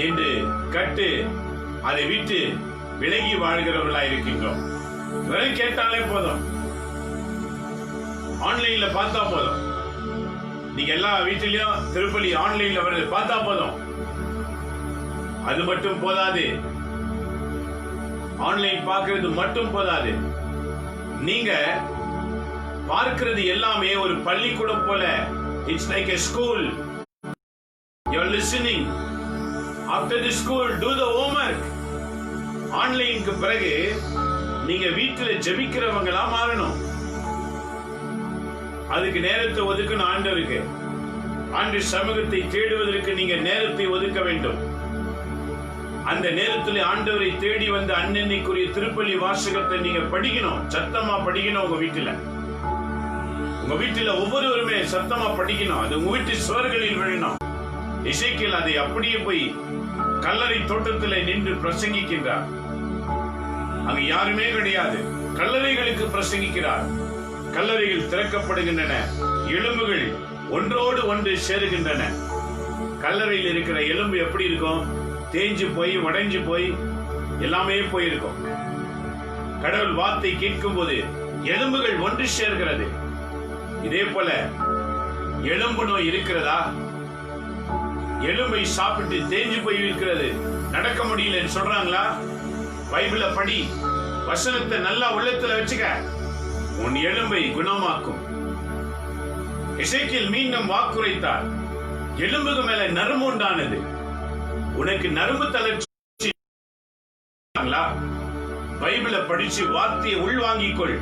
என்று கட்டு அதை விட்டு விலகி வாழ்கிறவர்களாய் இருக்கின்றோம். வெறும் கேட்டாலே போதும், ஆன்லைன்ல பார்த்தா போதும். நீங்க எல்லா வீட்டிலையும் திருப்பலி ஆன்லைன்ல வருது பார்த்தா போதும். அது மட்டும் போதாது, ஆன்லைன் பார்க்கிறது மட்டும் போதாது, நீங்க பார்க்கிறது எல்லாமே ஒரு பள்ளிக்கூடம் போல. It's like a school. You are listening. After the school, do the homework. ஆன்லைனுக்கு பிறகு நீங்க வீட்டில் ஜெபிக்கிறவங்களா மாறணும். அதுக்கு நேரத்தை ஒதுக்கணும். ஆண்டவருக்கு, ஆண்டு சமூகத்தை தேடுவதற்கு நீங்க நேரத்தை ஒதுக்க வேண்டும். அந்த நேரத்தில் ஆண்டவரை தேடி வந்து அன்னன்னைக்குரிய திருப்பலி வாசகத்தை நீங்க படிக்கணும், சத்தமா படிக்கணும். உங்க வீட்டுல ஒவ்வொருவருமே சத்தமா படிக்கணும். அது உங்க வீட்டு சுவர்களில் விழணும். எசேக்கியேல் அதை அப்படியே போய் கல்லறை தோட்டத்தில் நின்று பிரசங்கிக்கின்றார். அங்க யாருமே கிடையாது, கல்லறைகளுக்கு பிரசங்கிக்கிறார். கல்லறைகள் திறக்கப்படுகின்றன, எலும்புகள் ஒன்றோடு ஒன்று சேருகின்றன. கல்லறையில் இருக்கிற எலும்பு எப்படி இருக்கும்? தேஞ்சு போய் உடைஞ்சு போய் எல்லாமே போயிருக்கும். கடவுள் வார்த்தை கேட்கும் போது எலும்புகள் ஒன்று சேர்கிறது. இதே போல எலும்பு நோய் இருக்கிறதா? எலும்பை சாப்பிட்டு தேஞ்சு போய் இருக்கிறது, நடக்க முடியலன்னு சொல்றாங்களா? பைபிள படி, வசனத்தை நல்லா உள்ளத்துல வச்சுக்க, உன் எலும்பை குணமாக்கும். எசேக்கியேல் மீண்டும் வாக்குரைத்தார். எலும்புக்கு மேல நரம்பு உண்டானது. உனக்கு நரம்பு தளர்ச்சி, பைபிள படிச்சு வார்த்தையை உள்வாங்கிக் கொள்.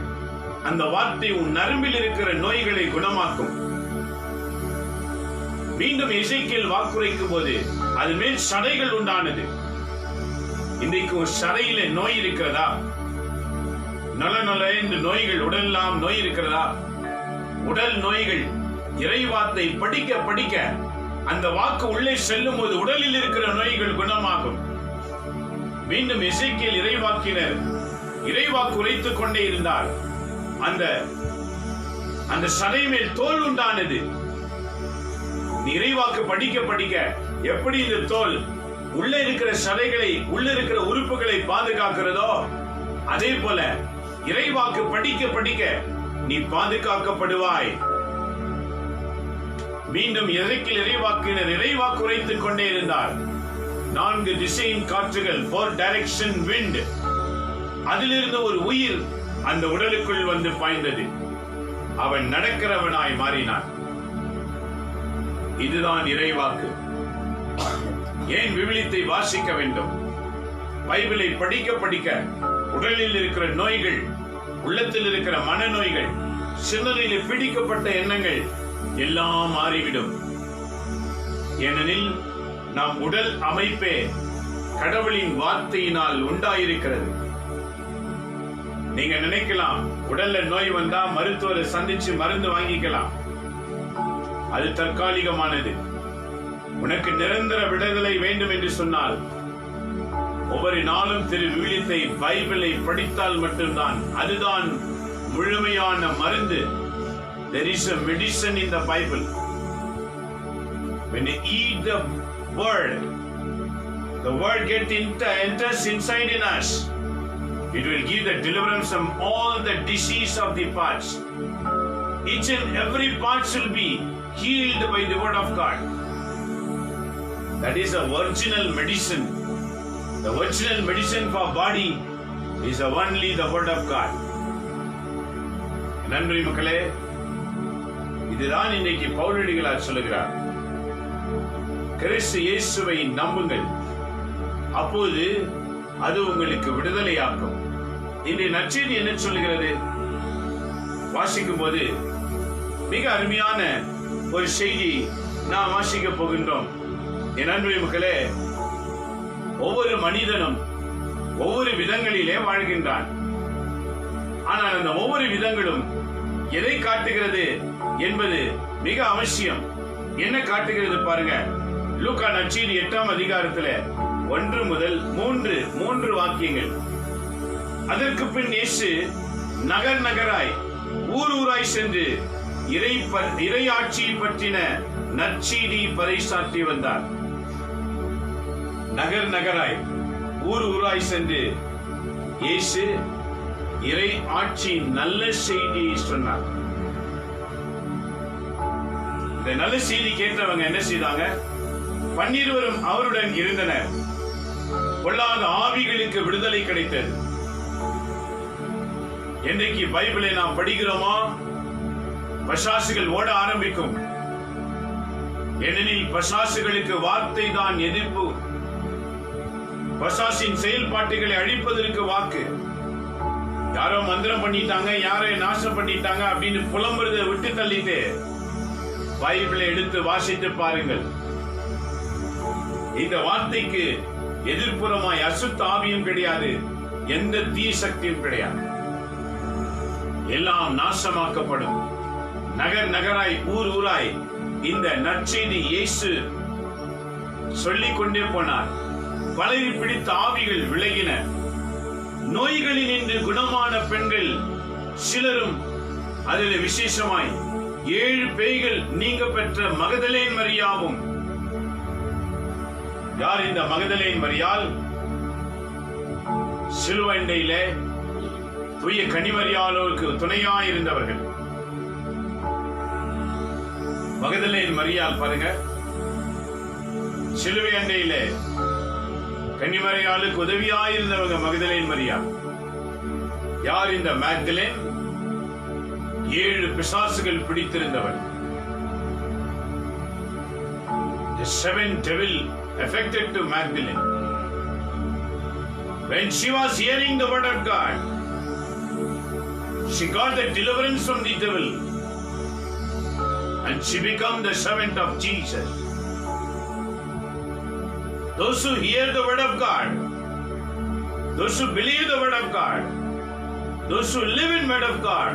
அந்த வார்த்தை உன் நரம்பில் இருக்கிற நோய்களை குணமாக்கும். மீண்டும் எசேக்கியேல் வாக்குரைக்கும் போது அது மேல் சடைகள் உண்டானது. இன்றைக்கு ஒரு சடையில நோய் இருக்கிறதா? நல என்று நோய்கள், உடலெல்லாம் நோய் இருக்கிறதா? உடல் நோய்கள் இறை வார்த்தை படிக்க படிக்க அந்த வாக்கு உள்ளே செல்லும் போது உடலில் இருக்கிற நோய்கள் குணமாகும். மீண்டும் எசேக்கியேல் இறைவாக்கினர் இறைவாக்கு உரைத்துக் கொண்டே இருந்தார். அந்த சடை மேல் தோல் உண்டானது. இறைவாக்கு படிக்க படிக்க எப்படி இந்த தோல் உள்ள இருக்கிற சடைகளை, உள்ள இருக்கிற உறுப்புகளை பாதுகாக்கிறதோ, அதே போல இறைவாக்கு படிக்க படிக்க நீ பாதுகாக்கப்படுவாய். மீண்டும் எசேக்கியேல் இறைவாக்கினர் இறைவாக்கு உரைத்துக் கொண்டே இருந்தார். 4 திசையின் காற்றுகள், 4 டைரக்ஷன் விண்ட், அதிலிருந்து ஒரு உயிர் அந்த உடலுக்குள் வந்து பாய்ந்தது. அவன் நடக்கிறவனாய் மாறினான். இதுதான் இறைவாக்கு. ஏன் விவிலியத்தை வாசிக்க வேண்டும்? பைபிளை படிக்க படிக்க உடலில் இருக்கிற நோய்கள், உள்ளத்தில் இருக்கிற மனநோய்கள், சிலரில் பிடிக்கப்பட்ட எண்ணங்கள் எல்லாம் மாறிவிடும். ஏனெனில் நம் உடல் அமைப்பே கடவுளின் வார்த்தையினால் உண்டாயிருக்கிறது. நீங்க நினைக்கலாம், உடல்ல நோய் வந்தா மருத்துவரை சந்திச்சு மருந்து வாங்கிக்கலாம். அது தற்காலிகமானது. உனக்கு நிரந்தர விடுதலை வேண்டும் என்று சொன்னால் ஒவ்வொரு நாளும் திரு விவிலியத்தை, பைபிளை படித்தால் மட்டும்தான். அதுதான் முழுமையான மருந்து. There is a medicine in the Bible. When you eat the word enters inside in us. It will give the deliverance from all the disease of the parts. Each and every part will be healed by the word of God. That is the original medicine. The original medicine for body is only the word of God. நன்றி மக்களே, இதுதான் இன்னைக்கு பவுலடிகளார் சொல்லுகிறார். கிறிஸ்து இயேசுவை நம்புங்கள், அப்போது அது உங்களுக்கு விடுதலையாக்கும். இன்றைய நற்செய்தி என்ன சொல்லுகிறது? வாசிக்கும் போது மிக அருமையான ஒரு செய்தி நாம் வாசிக்க போகின்றோம். என் அன்பு மக்களே, ஒவ்வொரு மனிதனும் ஒவ்வொரு விதங்களிலே வாழ்கின்றான். ஆனால் அந்த ஒவ்வொரு விதங்களும் எதை காட்டுகிறது என்பது மிக அவசியம். என்ன காட்டுகிறது பாருங்க. லூக்கா நற்செய்தி 8ஆம் அதிகாரத்தில் 1 முதல் 3 வாக்கியங்கள். அதற்கு பின் இயேசு நகர் நகராய் ஊர் ஊராய் சென்று இறையாட்சி பற்றின நற்செய்தி பறைசாற்றி வந்தார். நகர் நகராய் ஊர் ஊராய் சென்று இயேசு இறை ஆட்சியின் நல்ல செய்தியை சொன்னார். இந்த நல்ல செய்தி கேட்டவங்க என்ன செய்தாங்க? 12 அவருடன் இருந்தனர். பொல்லாத ஆவிகளுக்கு விடுதலை கிடைத்தது. என்றைக்கு பைபிளை நாம் படிக்கிறோமோ பசாசுகள் ஓட ஆரம்பிக்கும். ஏனெனில் பசாசுகளுக்கு வார்த்தை தான் எதிர்ப்பு. பசாசின் செயல்பாட்டுகளை அழிப்பதற்கு வாக்கு. யாரோ மந்திரம் பண்ணிட்டாங்க, யாரோ நாசம் பண்ணிட்டாங்க அப்படின்னு புலம்புறதை விட்டு தள்ளிட்டு பைபிளை எடுத்து வாசித்து பாருங்கள். இந்த வார்த்தைக்கு எதிர்ப்புறமாய் அசுத்த ஆவியும் கிடையாது, எந்த தீ சக்தியும் கிடையாது. எல்லாம் நாசமாக்கப்படும். நகர் நகராய், ஊர் ஊராய் இந்த நற்செய்தி இயேசு சொல்லிக் கொண்டே போனார். பலரை பிடித்த ஆவிகள் விலகின. நோய்களில் நின்று குணமான பெண்கள் சிலரும், அதில் விசேஷமாய் 7 பேய்கள் நீங்க பெற்ற மகதலேன் மரியாவும். யார் இந்த மகதலேன் மரியாள்? சிலுவையிலே தூய கன்னிமரியாளுக்கு துணையாயிருந்தவர்கள். மகதலேன் மரியாள் பாருங்க, சிலுவை அண்டையிலே கன்னிமரியாளுக்கு உதவியாயிருந்தவங்க மகதலேன் மரியாள். யார் இந்த மேக்தலேன்? 7 பிசாசுகள் பிடித்திருந்தவள். The 7 devil affected to Magdalene. When she was hearing the word of God, she got the deliverance from the devil and she became the servant of Jesus. Those who hear the word of God, those who believe the word of God, those who live in word of God,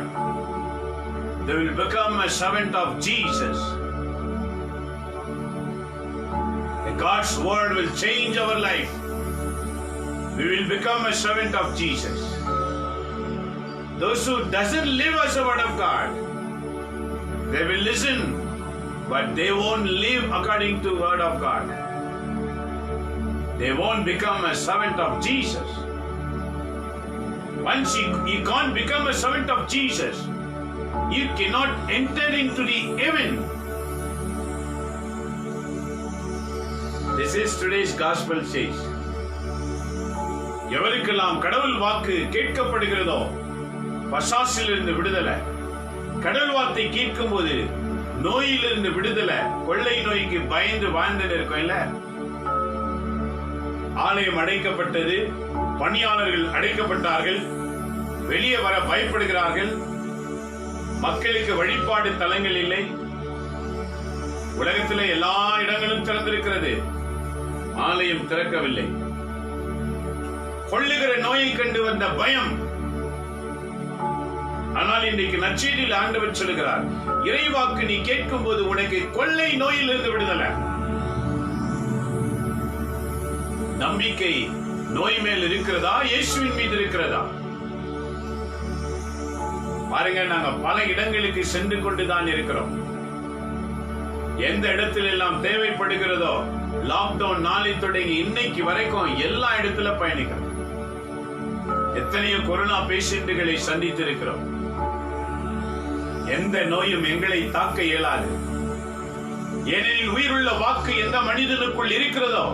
they will become a servant of Jesus. God's word will change our life. We will become a servant of Jesus. Those who doesn't live as a word of God, they will listen, but they won't live according to word of God. They won't become a servant of Jesus. Once you can't become a servant of Jesus, you cannot enter into the heaven. This is today's gospel says. எவருக்கெல்லாம் கடவுள் வாக்கு கேட்கப்படுகிறதோ பசாசிலிருந்து விடுதலை. கடவுள் வார்த்தை கேட்கும் போது நோயிலிருந்து விடுதலை. கொள்ளை நோய்க்கு பயந்து வாழ்ந்து இருக்கும் இல்ல, ஆலயம் அடைக்கப்பட்டது, பணியாளர்கள் அடைக்கப்பட்டார்கள், வெளியே வர பயப்படுகிறார்கள், மக்களுக்கு வழிபாடு தலங்கள் இல்லை. உலகத்தில் எல்லா இடங்களும் திறந்திருக்கிறது, ஆலயம் திறக்கவில்லை. கொள்ளுகிற நோயை கண்டு வந்த பயம். ஆனால் இன்றைக்கு நற்செய்தியில் ஆண்டவர் சொல்லுகிறார், இறைவாக்கு நீ கேட்கும் போது உனக்கு கொள்ளை நோயிலிருந்து விடுதலை. நம்பிக்கை நோய் மேல் இருக்கிறதா, இயேசுவின் மீது இருக்கிறதா? பாருங்க, நாங்க பல இடங்களுக்கு சென்று கொண்டுதான் இருக்கிறோம். எந்த இடத்தில் எல்லாம் தேவைப்படுகிறதோ லாக்டவுன் நாளை தொடங்கி இன்னைக்கு வரைக்கும் எல்லா இடத்துல பயணிக்கிறோம். எத்தனையோ கொரோனா பேஷண்ட்களை சந்தித்திருக்கிறோம். எந்த நோயும் எங்களை தாக்க இயலாது. ஏனெனில் உயிருள்ள வாக்கு எந்த மனிதனுக்குள் இருக்கிறதோ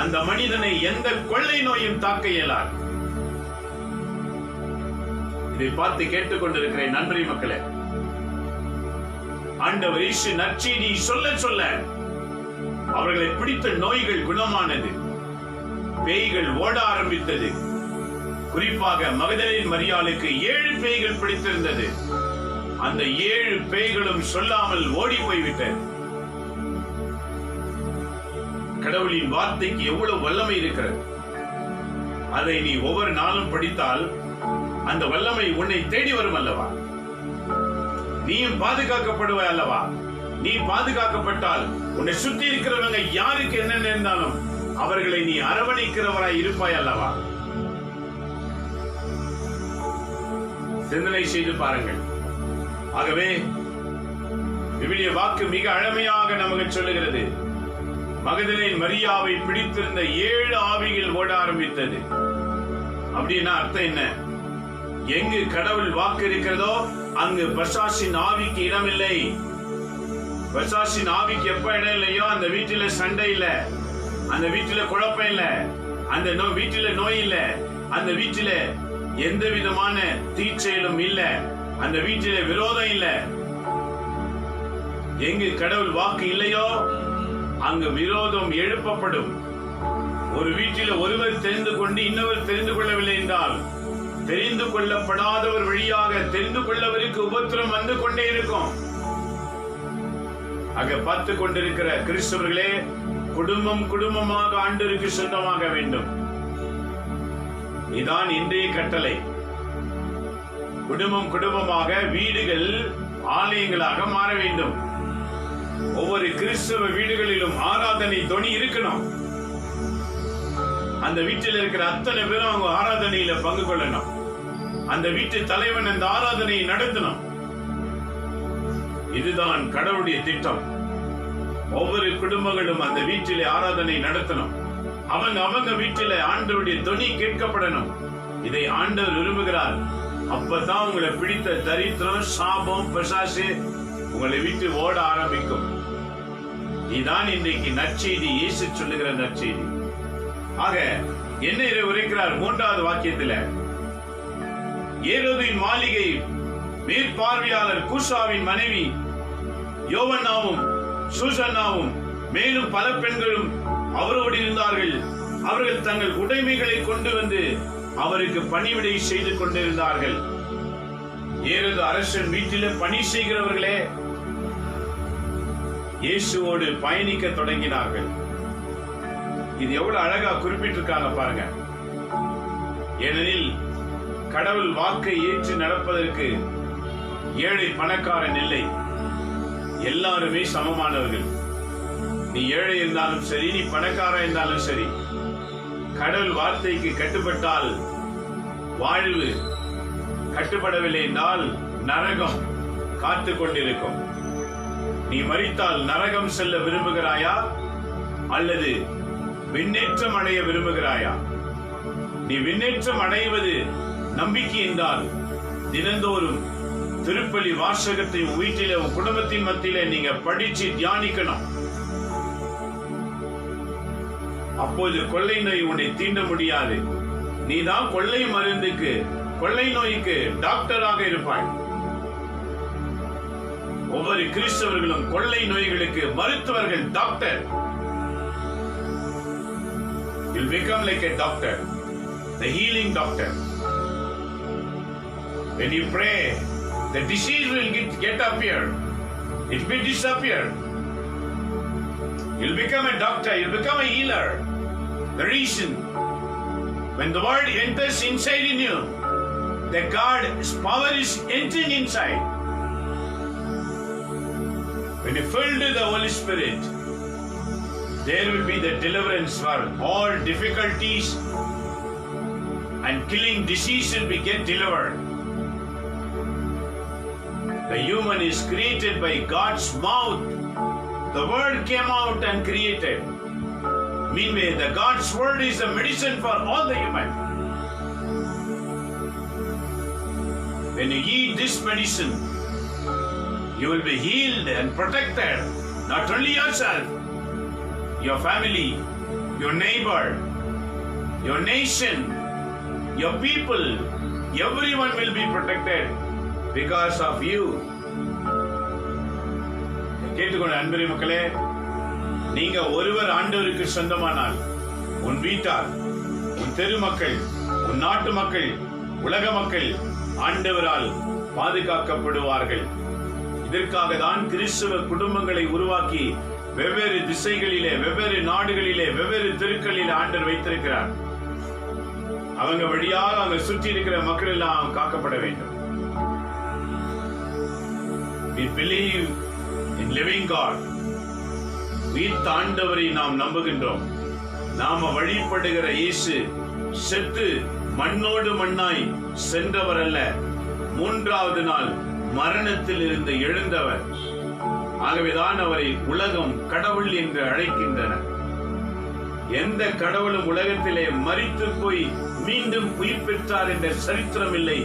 அந்த மனிதனை எந்த கொள்ளை நோயும் தாக்க இயலாது. இதை பார்த்து கேட்டுக்கொண்டிருக்கிற நன்றி மக்களே, ஆண்டவர் இயேசு நற்செய்தி சொல்ல சொல்ல அவர்களை பிடித்த நோய்கள் குணமானது, பேய்கள் ஓட ஆரம்பித்தது. குறிப்பாக மகதலேன் மரியாளுக்கு 7 பேய்கள் பிடித்திருந்தது. அந்த 7 பேய்களும் சொல்லாமல் ஓடி போய்விட்டது. கடவுளின் வார்த்தைக்கு எவ்வளவு வல்லமை இருக்கிறது. அதை நீ ஒவ்வொரு நாளும் படித்தால் அந்த வல்லமை உன்னை தேடி வரும் அல்லவா? நீயும் பாதுகாக்கப்படுவாய் அல்லவா? நீ பாதுகாக்கப்பட்டால் உன்னை சுற்றி இருக்கிறவங்க யாருக்கு என்ன நேர்ந்தாலும் அவர்களை நீ அரவணைக்கிறவராய் இருப்பாய் அல்லவா? சிந்தனை செய்து பாருங்கள். ஆகவே விவிலிய வாக்கு மிக அழமையாக நமக்கு சொல்லுகிறது, மகதலேன் மரியாவை பிடித்திருந்த 7 ஆவிகள் ஓட ஆரம்பித்தது. அப்படின்னா அர்த்தம் என்ன? எங்கு கடவுள் வாக்கு இருக்கிறதோ அங்கு பிசாசின் ஆவிக்கு இடமில்லை. பிசாசின் ஆவிக்கு எப்ப இடம் இல்லையோ அந்த வீட்டில சண்டை இல்ல, அந்த வீட்டில குழப்பம் இல்ல, அந்த வீட்டில நோய் இல்ல, அந்த வீட்டில எந்த விதமான தீச்செயலும் இல்ல, அந்த வீட்டில விரோதம் இல்ல. எங்கு கடவுள் வாக்கு இல்லையோ அங்கு விரோதம் எழுப்பப்படும். ஒரு வீட்டில் ஒருவர் தெரிந்து கொண்டு இன்னொரு தெரிந்து கொள்ளவில்லை என்றால் தெரிந்து கொள்ளப்படாதவர் வழியாக தெரிந்து கொள்ளவருக்கு உபத்திரம் வந்து கொண்டே இருக்கும். ஆக பார்த்து கொண்டிருக்கிற கிறிஸ்தவர்களே, குடும்பம் குடும்பமாக ஆண்டவருக்கு சொந்தமாக வேண்டும். இதான் இன்றைய கட்டளை. குடும்பம் குடும்பமாக வீடுகள் ஆலயங்களாக மாற வேண்டும். ஒவ்வொரு கிறிஸ்தவ வீடுகளிலும் ஆராதனை தொனி இருக்கணும். அந்த வீட்டில் இருக்கிற அத்தனை பேரும் அவங்க ஆராதனையில பங்கு கொள்ளணும். அந்த வீட்டு தலைவன் அந்த ஆராதனையை நடத்தணும். இதுதான் கடவுளுடைய திட்டம். ஒவ்வொரு குடும்பங்களும் அந்த வீட்டிலே ஆராதனை நடத்தணும். அவங்க வீட்டில ஆண்டவருடைய தொனி கேட்கப்படணும். இதை ஆண்டவர் விரும்புகிறார். அப்பதான் உங்களை பிடித்த தரித்திரம், சாபம், பிசாசு உங்களை விட்டு ஓட ஆரம்பிக்கும். இதுதான் இன்றைக்கு நற்செய்தி, இயேசு சொல்லுகிற நற்செய்தி. ஆக என்ன உரைக்கிறார் 3வது வாக்கியத்தில், ஏரோதின் மாளிகை மேற்பார்வையாளர் கூசாவின் மனைவி யோவன்னாவும் சூசன்னாவும் மேலும் பல பெண்களும் அவரோடு இருந்தார்கள். அவர்கள் தங்கள் உடைமைகளை கொண்டு வந்து அவருக்கு பணிவிடை செய்து கொண்டிருந்தார்கள். ஏரோது அரசன் வீட்டிலே பணி செய்கிறவர்களே இயேசுவோடு பயணிக்க தொடங்கினார்கள். இது எவ்வளவு அழகா குறிப்பிட்டிருக்காங்க பாருங்க. ஏனெனில் கடவுள் வாக்கை ஏற்று நடப்பதற்கு ஏழை பணக்காரன் இல்லை, எல்லாருமே சமமானவர்கள். நீ ஏழை இருந்தாலும் சரி, நீ பணக்காரன் இருந்தாலும் சரி, கடவுள் வார்த்தைக்கு கட்டுப்பட்டால் வாழ்வு, கட்டுப்படவில்லை என்றால் நரகம் காத்து கொண்டிருக்கும். நீ மரித்தால் நரகம் செல்ல விரும்புகிறாயா அல்லது விண்ணேற்றம் அடைய விரும்புகிறாயா? நீ விண்ணேற்றம் அடைவது நம்பிக்கை என்றால் தினந்தோறும் திருப்பலி வாசகத்தை வீட்டில உன் குடும்பத்தின் மத்தியில நீங்க படிச்சு தியானிக்கணும். அப்போது கொள்ளை நோய் உன்னை தீண்ட முடியாது. நீதான் கொள்ளை மருந்துக்கு, கொள்ளை நோய்க்கு டாக்டராக இருப்பாய். ஒவ்வொரு கிறிஸ்தவர்களும் கொள்ளை நோய்களுக்கு மருத்துவர்கள், doctor. You'll become like a doctor, the healing doctor. When you pray, the disease will get appear. It will disappear. You'll become a doctor, you'll become a healer. The reason, when the word enters inside in you, the God's power is entering inside. When you're filled with the Holy Spirit, there will be the deliverance for all difficulties, and killing disease will be get delivered. The human is created by God's mouth. The word came out and created. Meanwhile, the God's word is the medicine for all the human. When you eat this medicine, you will be healed and protected. Not only yourself, your family, your neighbor, your nation, your people, everyone will be protected because of you. கேட்டுக்கொண்ட அன்புரிய மக்களே, நீங்க ஒருவர் ஆண்டவருக்கு சொந்தமானால் உன் வீட்டார், உன் தெரு மக்கள், உன் நாட்டு மக்கள், உலக மக்கள் ஆண்டவரால் பாதுகாக்கப்படுவார்கள். இதற்காக தான் கிறிஸ்தவ குடும்பங்களை உருவாக்கி வெவ்வேறு திசைகளிலே, வெவ்வேறு நாடுகளிலே, வெவ்வேறு தெருக்களிலே ஆண்டவர் வைத்திருக்கிறார். அவங்க வழியாக அவங்க சுற்றி இருக்கிற மக்கள் எல்லாம் காக்கப்பட வேண்டும். We believe in living God. உயிர்த்த ஆண்டவரை நாம் நம்புகின்றோம். நாம வழிபடுகிற இயேசு செத்து மண்ணோடு மண்ணாய் சென்றவர் அல்ல, 3வது நாள் மரணத்தில் இருந்து எழுந்தவர். ஆகவேதான் அவரை உலகம் கடவுள் என்று அழைக்கின்றனர். எந்த கடவுளும் உலகத்திலே மரித்து போய் மீண்டும் உயிர் பெற்றார் என்ற சரித்திரம் இல்லை.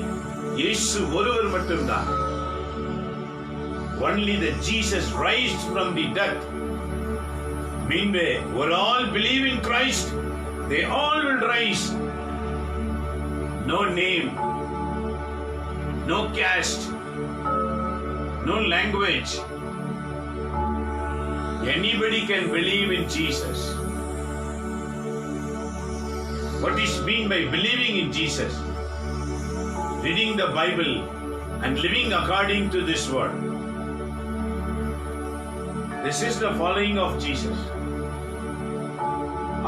இயேசு ஒருவர் மட்டும்தான். Only that Jesus raised from the dead. Meanwhile, we all believe in Christ. They all will rise. No name, no caste, no language. Anybody can believe in Jesus. What is meant by believing in Jesus? Reading the Bible and living according to this word. This is the following of Jesus.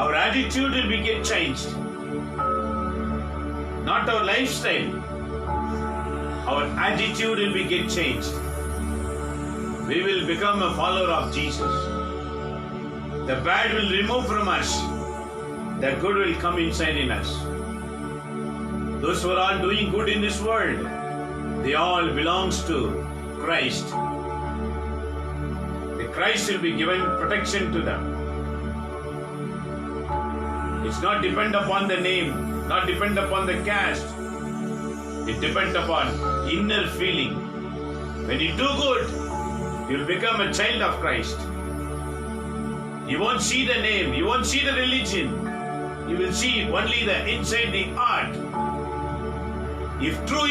Our attitude will be get changed. Not our lifestyle. Our attitude will be get changed. We will become a follower of Jesus. The bad will remove from us. The good will come inside in us. Those who are all doing good in this world, they all belongs to Christ. The Christ will be given protection to them. It's not depend upon the name, not depend upon the caste. It depends upon inner feeling. When you do good, you'll become a child of Christ. You won't see the name, you won't see the religion. You will see only the inside the heart. If true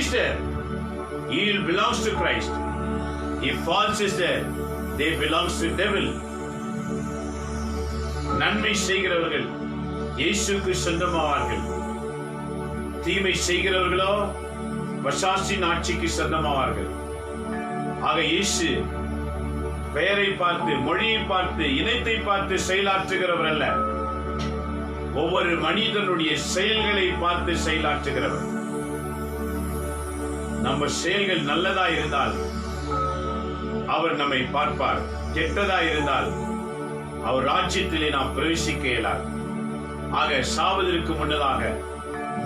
is there, he belongs to Christ. If false is there, they belongs to devil. நன்மை செய்கிறவர்கள் இயேசுவுக்கு சொந்தமாவார்கள். தீமை செய்கிறவர்களோ பிசாசின் ஆட்சிக்கு சொந்தமாவார்கள். ஆக இயேசு பெயரை பார்த்து, மொழியை பார்த்து, இனத்தை பார்த்து செயலாற்றுகிறவர் அல்ல. ஒவ்வொரு மனிதனுடைய செயல்களை பார்த்து செயலாற்றுகிறவர். நம்ம செயல்கள் நல்லதா இருந்தால் அவர் நம்மை பார்ப்பார். கெட்டதா இருந்தால் அவர் ராஜ்யத்திலே நாம் பிரவேசிக்க இயலாது. ஆக சாவதற்கு முன்னதாக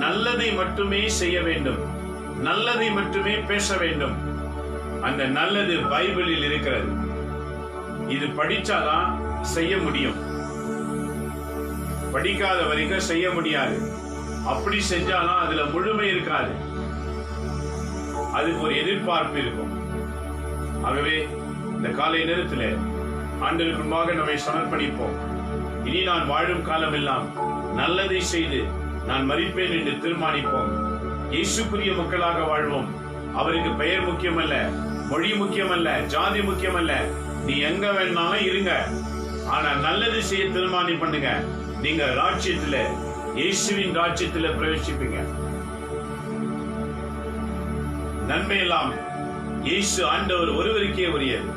நல்லதை மட்டுமே செய்ய வேண்டும், நல்லதை மட்டுமே பேச வேண்டும். அந்த நல்லது பைபிளில் இருக்கிறது. இது படிச்சாதான் செய்ய முடியும். படிக்காத வரைக்கும் செய்ய முடியாது. அப்படி செஞ்சாலும் அதுல முழுமை இருக்காது. அதுக்கு ஒரு எதிர்பார்ப்பு இருக்கும். ஆகவே இந்த காலை நேரத்தில் ஆண்டவருக்கு முன்பாக நம்மை சமர்ப்பணிப்போம். இனி நான் வாழும் காலமெல்லாம் நல்லதை செய்து நான் மரிப்பேன் என்று தீர்மானிப்போம். இயேசுக்குரிய மக்களாக வாழ்வோம். அவருக்கு பெயர் முக்கியமல்ல, மொழி முக்கியமல்ல, ஜாதி முக்கியமல்ல. நீ எங்க வேணாலும் இருங்க, ஆனா நல்லது செய்ய தீர்மானம் பண்ணுங்க. நீங்க ராஜ்யத்துல, இயேசுவின் ராஜ்யத்துல பிரவேசிப்பீங்க. நன்மையெல்லாம் இயேசு ஆண்டவர் ஒருவருக்கே உரியது.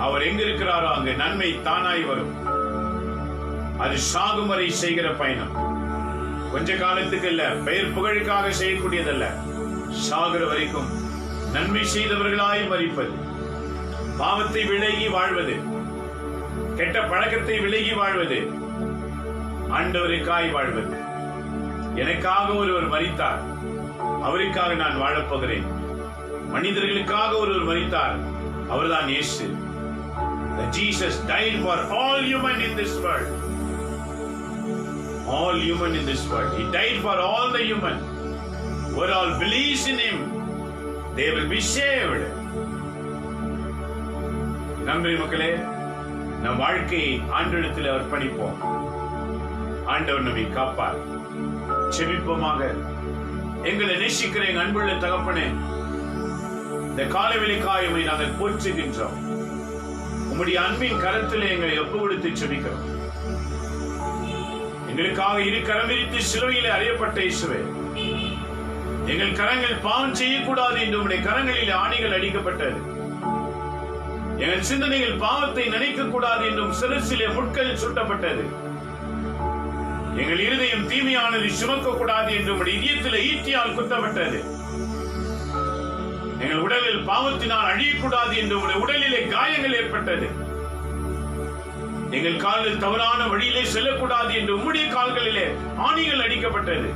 அவர் எங்க இருக்கிறாரோ அங்கு நன்மை தானாய் வரும். அது சாகும் வரை செய்கிற பயணம். கொஞ்ச காலத்துக்கு இல்ல, பெயர் புகழுக்காக செய்யக்கூடியதல்ல. சாகிற வரைக்கும் நன்மை செய்தவர்களாய் மரிப்பது, பாவத்தை விலகி வாழ்வது, கெட்ட பழக்கத்தை விலகி வாழ்வது, ஆண்டவருக்காய் வாழ்வது. எனக்காக ஒருவர் மரித்தார், அவருக்காக நான் வாழப்போகிறேன். மனிதர்களுக்காக ஒருவர் மரித்தார், அவர்தான் இயேசு. Jesus died for all human in this world. All human in this world. He died for all the human. Who all believes in him, they will be saved. நன்றி மக்களே. நம் வாழ்க்கையை ஆண்டவரிடத்தில் அர்ப்பணிப்போம். ஆண்டவர் நம்மை காப்பார். செபிப்போமாக. எங்களை நேசிக்கிற எங்கள் அன்புள்ள தகப்பனே, இந்த காலவெளிக்காயமை நாங்கள் போற்றுகின்றோம். உம்முடைய அன்பின் கரத்தில் எங்களை ஒப்பு கொடுத்து செபிக்கிறோம். எங்களுக்காக இரு கரம் விரித்து சிலுவையிலே அறியப்பட்ட இயேசுவே, எங்கள் கரங்கள் பாவம் செய்யக்கூடாது என்று உம்முடைய கரங்களில் ஆணிகள் அடிக்கப்பட்டது. எங்கள் சிந்தனைகள் பாவத்தை நினைக்க கூடாது என்றும் சிரசிலே முட்கள் சுட்டப்பட்டது. எங்கள் இருதயம் தீமையானது சுமக்க கூடாது என்று உம்முடைய இதயத்தில் ஈட்டியால் குத்தப்பட்டது. எங்கள் உடலில் பாவத்தினால் அழியக்கூடாது என்று உடைய உடலிலே காயங்கள் ஏற்பட்டது. எங்கள் காலில் தவறான வழியிலே செல்லக்கூடாது என்று உம்முடைய கால்களிலே ஆணிகள் அடிக்கப்பட்டது.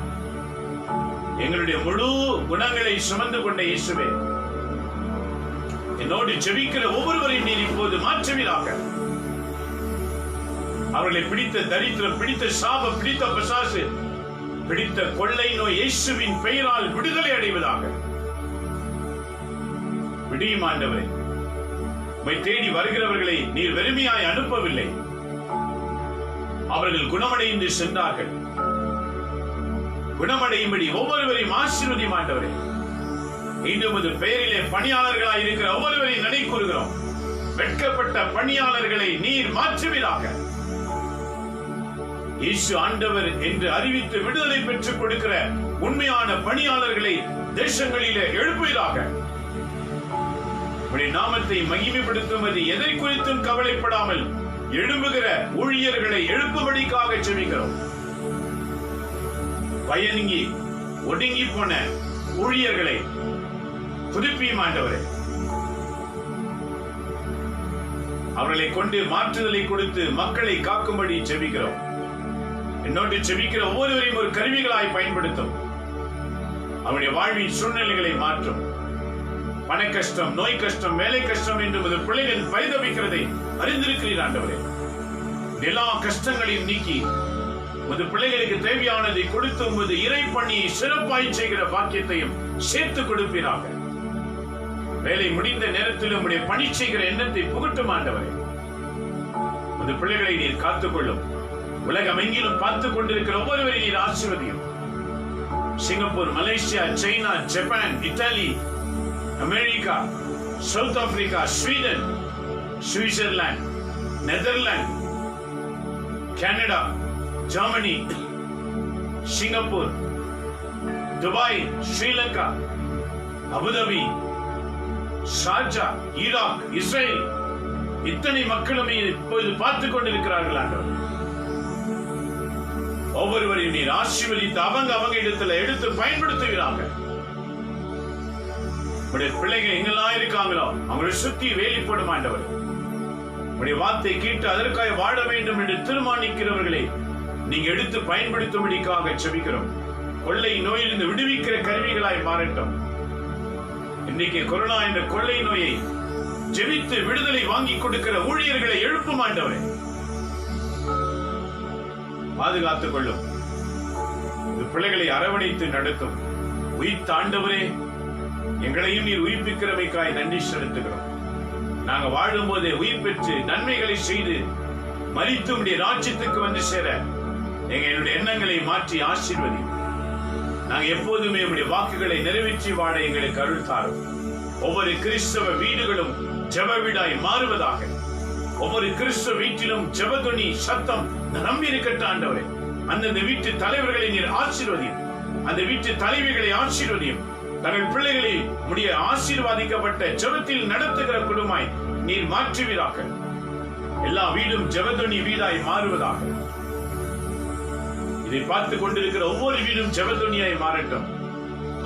எங்களுடைய முழு குணங்களை சுமந்து கொண்ட இயேசுவே, என்னோடு ஜெபிக்கிற ஒவ்வொருவரையும் நீர் இப்போது மாற்றுவீராக. அவர்களை பிடித்த தரித்திரம், பிடித்த சாபம், பிடித்த பிசாசு, பிடித்த கொள்ளை நோய் இயேசுவின் பெயரால் விடுதலை அடைவதாக. விடியும் ஆண்டவரே, உம்மை தேடி வருகிறவர்களை நீர் வெறுமையாய் அனுப்பவில்லை. அவர்கள் குணமடைந்து சென்றார்கள். குணமடையும்படி ஒவ்வொருவரையும் ஆசீர்வதியும் ஆண்டவரே. இன்னும் ஒரு பெயரிலே பணியாளர்களாய் இருக்கிற ஒவ்வொருவரையும் நினை கூறுகிறோம். வெட்கப்பட்ட பணியாளர்களை நீர் மாற்றுவீராக. இயேசு ஆண்டவர் என்று அறிவித்து விடுதலை பெற்றுக் கொடுக்கிற உண்மையான பணியாளர்களை தேசங்களிலே எழுப்புவீராக. உம்முடைய நாமத்தை மகிமைப்படுத்துவது எதை குறித்தும் கவலைப்படாமல் எழும்புகிற ஊழியர்களை எழுப்பும்படிக்காக ஜெபிக்கிறோம். பயங்கி ஒடுங்கி போன ஊழியர்களை புதுப்பியும் ஆண்டவரே. அவர்களை கொண்டு மாற்றுதலை கொடுத்து மக்களை காக்கும்படி ஜெபிக்கிறோம். என்னோடு ஜெபிக்கிற ஒவ்வொருவரையும் ஒரு கருவிகளாய் பயன்படுத்தும். அவருடைய வாழ்வின் சூழ்நிலைகளை மாற்றும். பண கஷ்டம், நோய் கஷ்டம், வேலை கஷ்டம் என்று ஒரு பிள்ளைகள் பரிதபிக்கிறதை அறிந்திருக்கிறீர் ஆண்டவரே. எல்லா கஷ்டங்களையும் நீக்கி உமது பிள்ளைகளுக்கு தேவையானதை கொடுத்து உமது இறை பணியை சிறப்பாய் செய்கிற பாக்கியத்தையும் சேர்த்து கொடுப்பீராக. வேலை முடிந்த நேரத்தில் உம்முடைய பணி செய்கிற எண்ணத்தை புகட்டும் ஆண்டவரே. உமது பிள்ளைகளை நீர் காத்துக்கொள்ளும். உலகம் எங்கிலும் பார்த்துக் கொண்டிருக்கிற ஒவ்வொருவரை நீர் ஆசீர்வதியும். Singapore, Malaysia, China, Japan, Italy, America, south Africa, Sweden, Switzerland, Netherlands, Canada, Germany, Singapore, Dubai, Sri Lanka, Abu Dhabi, Sharjah, Iraq, Israel, இத்தனை மக்களும் இப்போது பார்த்துக் கொண்டிருக்கிறார்கள் ஆண்டவர். ஒவ்வொருவரையும் நீர் ஆசீர்வதித்து அவங்க இடத்துல எடுத்து பயன்படுத்துகிறாங்க. உடைய பிள்ளைகள் எங்கெல்லாம் இருக்காங்களோ அவங்களை சுத்தி வேலி போடும் ஆண்டவர். உடைய வார்த்தை கேட்டு அதற்காக வாழ வேண்டும் என்று தீர்மானிக்கிறவர்களை நீங்க எடுத்து பயன்படுத்தும்படிக்காக செபிக்கிறோம். கொள்ளை நோயிலிருந்து விடுவிக்கிற கருவிகளாய் மாறட்டும். இன்னைக்கு கொரோனா என்ற கொள்ளை நோயை ஜெபித்து விடுதலை வாங்கி கொடுக்கிற ஊழியர்களை எழுப்பும் ஆண்டவரே. பாதுகாத்துக் கொள்ளும். பிள்ளைகளை அரவணைத்து நடத்தும். உயிர்த்த ஆண்டவரே, எங்களையும் நீர் உயிர்ப்பிக்கிறமைக்காய் நன்றி செலுத்துகிறோம். நாங்க வாழும் போதே உயிர் பெற்று நன்மைகளை செய்து மரித்து உம்முடைய ராஜ்யத்துக்கு வந்து சேர எங்களுடைய எண்ணங்களை மாற்றி ஆசீர்வதி. நாங்க எப்போதுமே உம்முடைய வாக்குகளை நிறைவேற்றி வாழ எங்களுக்கு அருள் தாரும். ஒவ்வொரு கிறிஸ்தவ வீடுகளும் ஜெப வீடாய் மாறுவதாக. ஒவ்வொரு கிறிஸ்தவ வீட்டிலும் ஜெபதுனி சத்தம் நம்பி இருக்கட்டும் ஆண்டவரே. அந்தந்த வீட்டு தலைவர்களை நீர் ஆசீர்வதியும். அந்த வீட்டு தலைவிகளை ஆசீர்வதியும். தங்கள் பிள்ளைகளை உடைய ஆசீர்வாதிக்கப்பட்ட ஜெபத்தில் நடத்துகிற குடும்பமாய் நீர் மாற்றுவீராக. எல்லா வீடும் ஜெபதுனி வீடாய் மாறுவதாக. இதை பார்த்துக் கொண்டிருக்கிற ஒவ்வொரு வீடும் ஜெபதுனியாய் மாறட்டும்.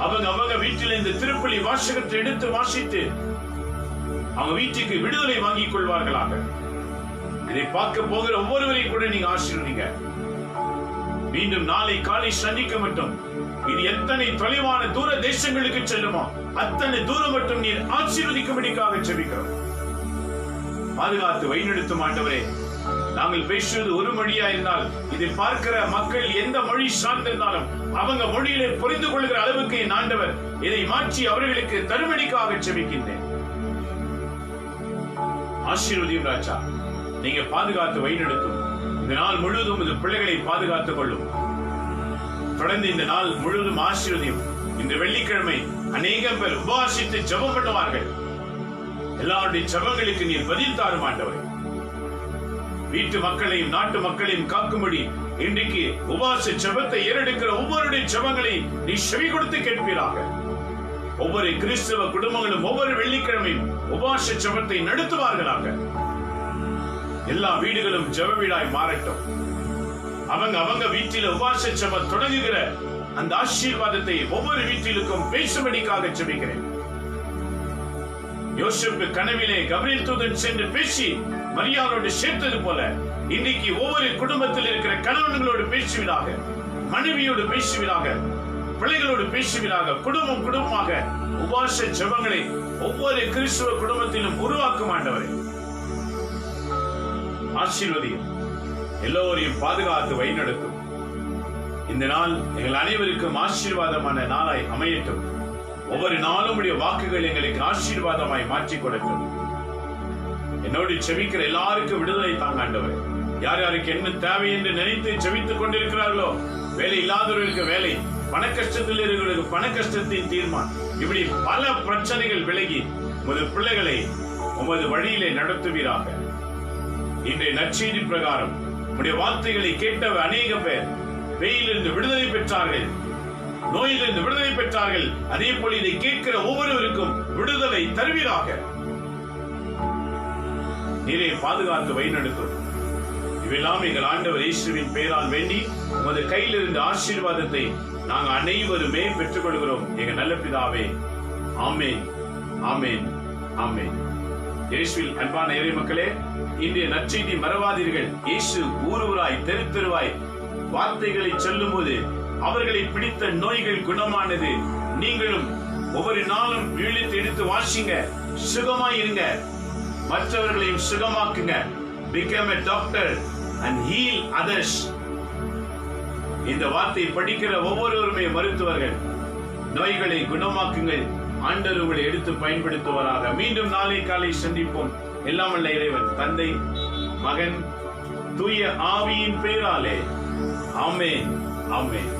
அவங்க வீட்டில் இந்த திருப்பலி வாசகத்தை எடுத்து வாசித்து அவங்க வீட்டுக்கு விடுதலை வாங்கிக் கொள்வார்களாக. இதை பார்க்க போகிற ஒவ்வொருவரையும் கூட நீங்க ஆசீர்வதிங்க. மீண்டும் நாளை காலை சந்திக்க மட்டும் இது எத்தனை தொலைவான தூர தேசங்களுக்கு செல்லுமோ அத்தனை தூரம் மட்டும் நீர் ஆசீர்வதிக்கும்படிக்காக ஜெபிக்கிறோம். பாதுகாத்து வழிநடத்தும் ஆண்டவரே. நாங்கள் பேசுவது ஒரு மொழியா இருந்தால் இதை பார்க்கிற மக்கள் எந்த மொழி சார்ந்திருந்தாலும் அவங்க மொழியிலே புரிந்து கொள்கிற அளவுக்கு என் ஆண்டவர் இதை மாற்றி அவர்களுக்கு தருமடிக்காக ஜெபிக்கின்றேன். ஆசீர்வதியும் ராஜா. நீங்க பாதுகாத்து வழிநடத்தும். இந்த நாள் முழுவதும் இந்த பிள்ளைகளை பாதுகாத்துக் கொள்ளும். தொடர்ந்து இந்த நாள் முழுவதும் ஆசீர்வதியும். இந்த வெள்ளிக்கிழமை அநேகம் பேர் உபவாசித்து ஜெபம் பண்ணுவார்கள். எல்லாருடைய ஜெபங்களுக்கு நீர் பதில் தாரும் ஆண்டவரே. வீட்டு மக்களையும் நாட்டு மக்களையும் காக்கும்படி இன்றைக்கு உபவாச ஜெபத்தை ஏறெடுக்கிற ஒவ்வொருடைய ஜெபங்களை நீ செவி கொடுத்து கேட்பீராக. ஒவ்வொரு கிறிஸ்தவ குடும்பங்களும் ஒவ்வொரு வெள்ளிக்கிழமையும் உபவாச ஜெபத்தை நடத்துவார்களாக. எல்லா வீடுகளும் ஜெப வீடாய் மாறட்டும். அவங்க வீட்டில உபவாச ஜெபம் தொடங்குகிற அந்த ஆசீர்வாதத்தை ஒவ்வொரு வீட்டிலுக்கும் பேசும்படிக்காக ஜெபிக்கிறேன். யோசேப்பு கனவிலே கபிரியேல் தூதன் சென்று பேசி மரியாளோடு சேர்த்தது போல இன்னைக்கு ஒவ்வொரு குடும்பத்தில் இருக்கிற கணவன்களோடு பேசுவீராக, மனைவியோடு பேசுவீராக, பிள்ளைகளோடு பேசுவீராக. குடும்பமாக உபவாச ஜெபங்களை ஒவ்வொரு கிறிஸ்துவ குடும்பத்திலும் உருவாக்கும் ஆண்டவரே. ஆசீர்வதியும். எல்லோரையும் பாதுகாத்து வழிநடத்தும். இந்த நாள் எங்கள் அனைவருக்கும் ஆசீர்வாதமான நாளாய் அமையட்டும். ஒவ்வொரு நாளும் உடைய வாக்குகள் எங்களுக்கு ஆசீர்வாதமாய் மாற்றிக் கொடுக்கும். என்னோடு செபிக்கிற எல்லாருக்கும் விடுதலை தாங்க ஆண்டவர். யார் யாருக்கு என்ன தேவை என்று நினைத்து செபித்துக் கொண்டிருக்கிறார்களோ, வேலை இல்லாதவர்களுக்கு வேலை, பண கஷ்டத்தில் இருக்கிறவர்களுக்கு பண கஷ்டத்தின் தீர்மானம், இப்படி பல பிரச்சனைகள் விலகி உமது பிள்ளைகளை உமது வழியிலே நடத்துவீராக. இன்றைய நற்செய்தி பிரகாரம் உடைய வார்த்தைகளை கேட்ட அநேக பேர் வெயிலிருந்து விடுதலை பெற்றார்கள், நோயிலிருந்து விடுதலை பெற்றார்கள். அதே போல இதை கேட்கிற ஒவ்வொருவருக்கும் விடுதலை தருவீராக. நீரை பாதுகாத்து வழிநடத்தும். இவெல்லாம் எங்கள் ஆண்டவர் இயேசுவின் பெயரால் வேண்டி உமது கையில் இருந்த ஆசீர்வாதத்தை நாங்கள் அனைவருமே பெற்றுக் கொள்கிறோம் எங்கள் நல்ல பிதாவே. ஆமென், ஆமென், ஆமென். இயேசுவில் அன்பான இறை மக்களே, இன்றைய நற்செய்தி மறவாதீர்கள். இயேசு ஊர் ஊராய் தெரு தெருவாய் வார்த்தைகளை சொல்லும் போது அவர்களை பிடித்த நோய்கள் குணமானது. நீங்களும் ஒவ்வொரு நாளும் விழித்து எடுத்து வாசிங்க, சுகமாய் இருங்க, மற்றவர்களையும் சுகமாக்குங்க. Become a doctor and heal others. இந்த வார்த்தை படிக்கிற ஒவ்வொருவருமே மருத்துவர்கள். நோய்களை குணமாக்குங்கள். ஆண்டவர் உங்களை எடுத்து பயன்படுத்துவாராக. மீண்டும் நாளை காலை சந்திப்போம். எல்லாம் வல்ல இறைவன் தந்தை, மகன், தூய ஆவியின் பெயராலே. ஆமென், ஆமென்.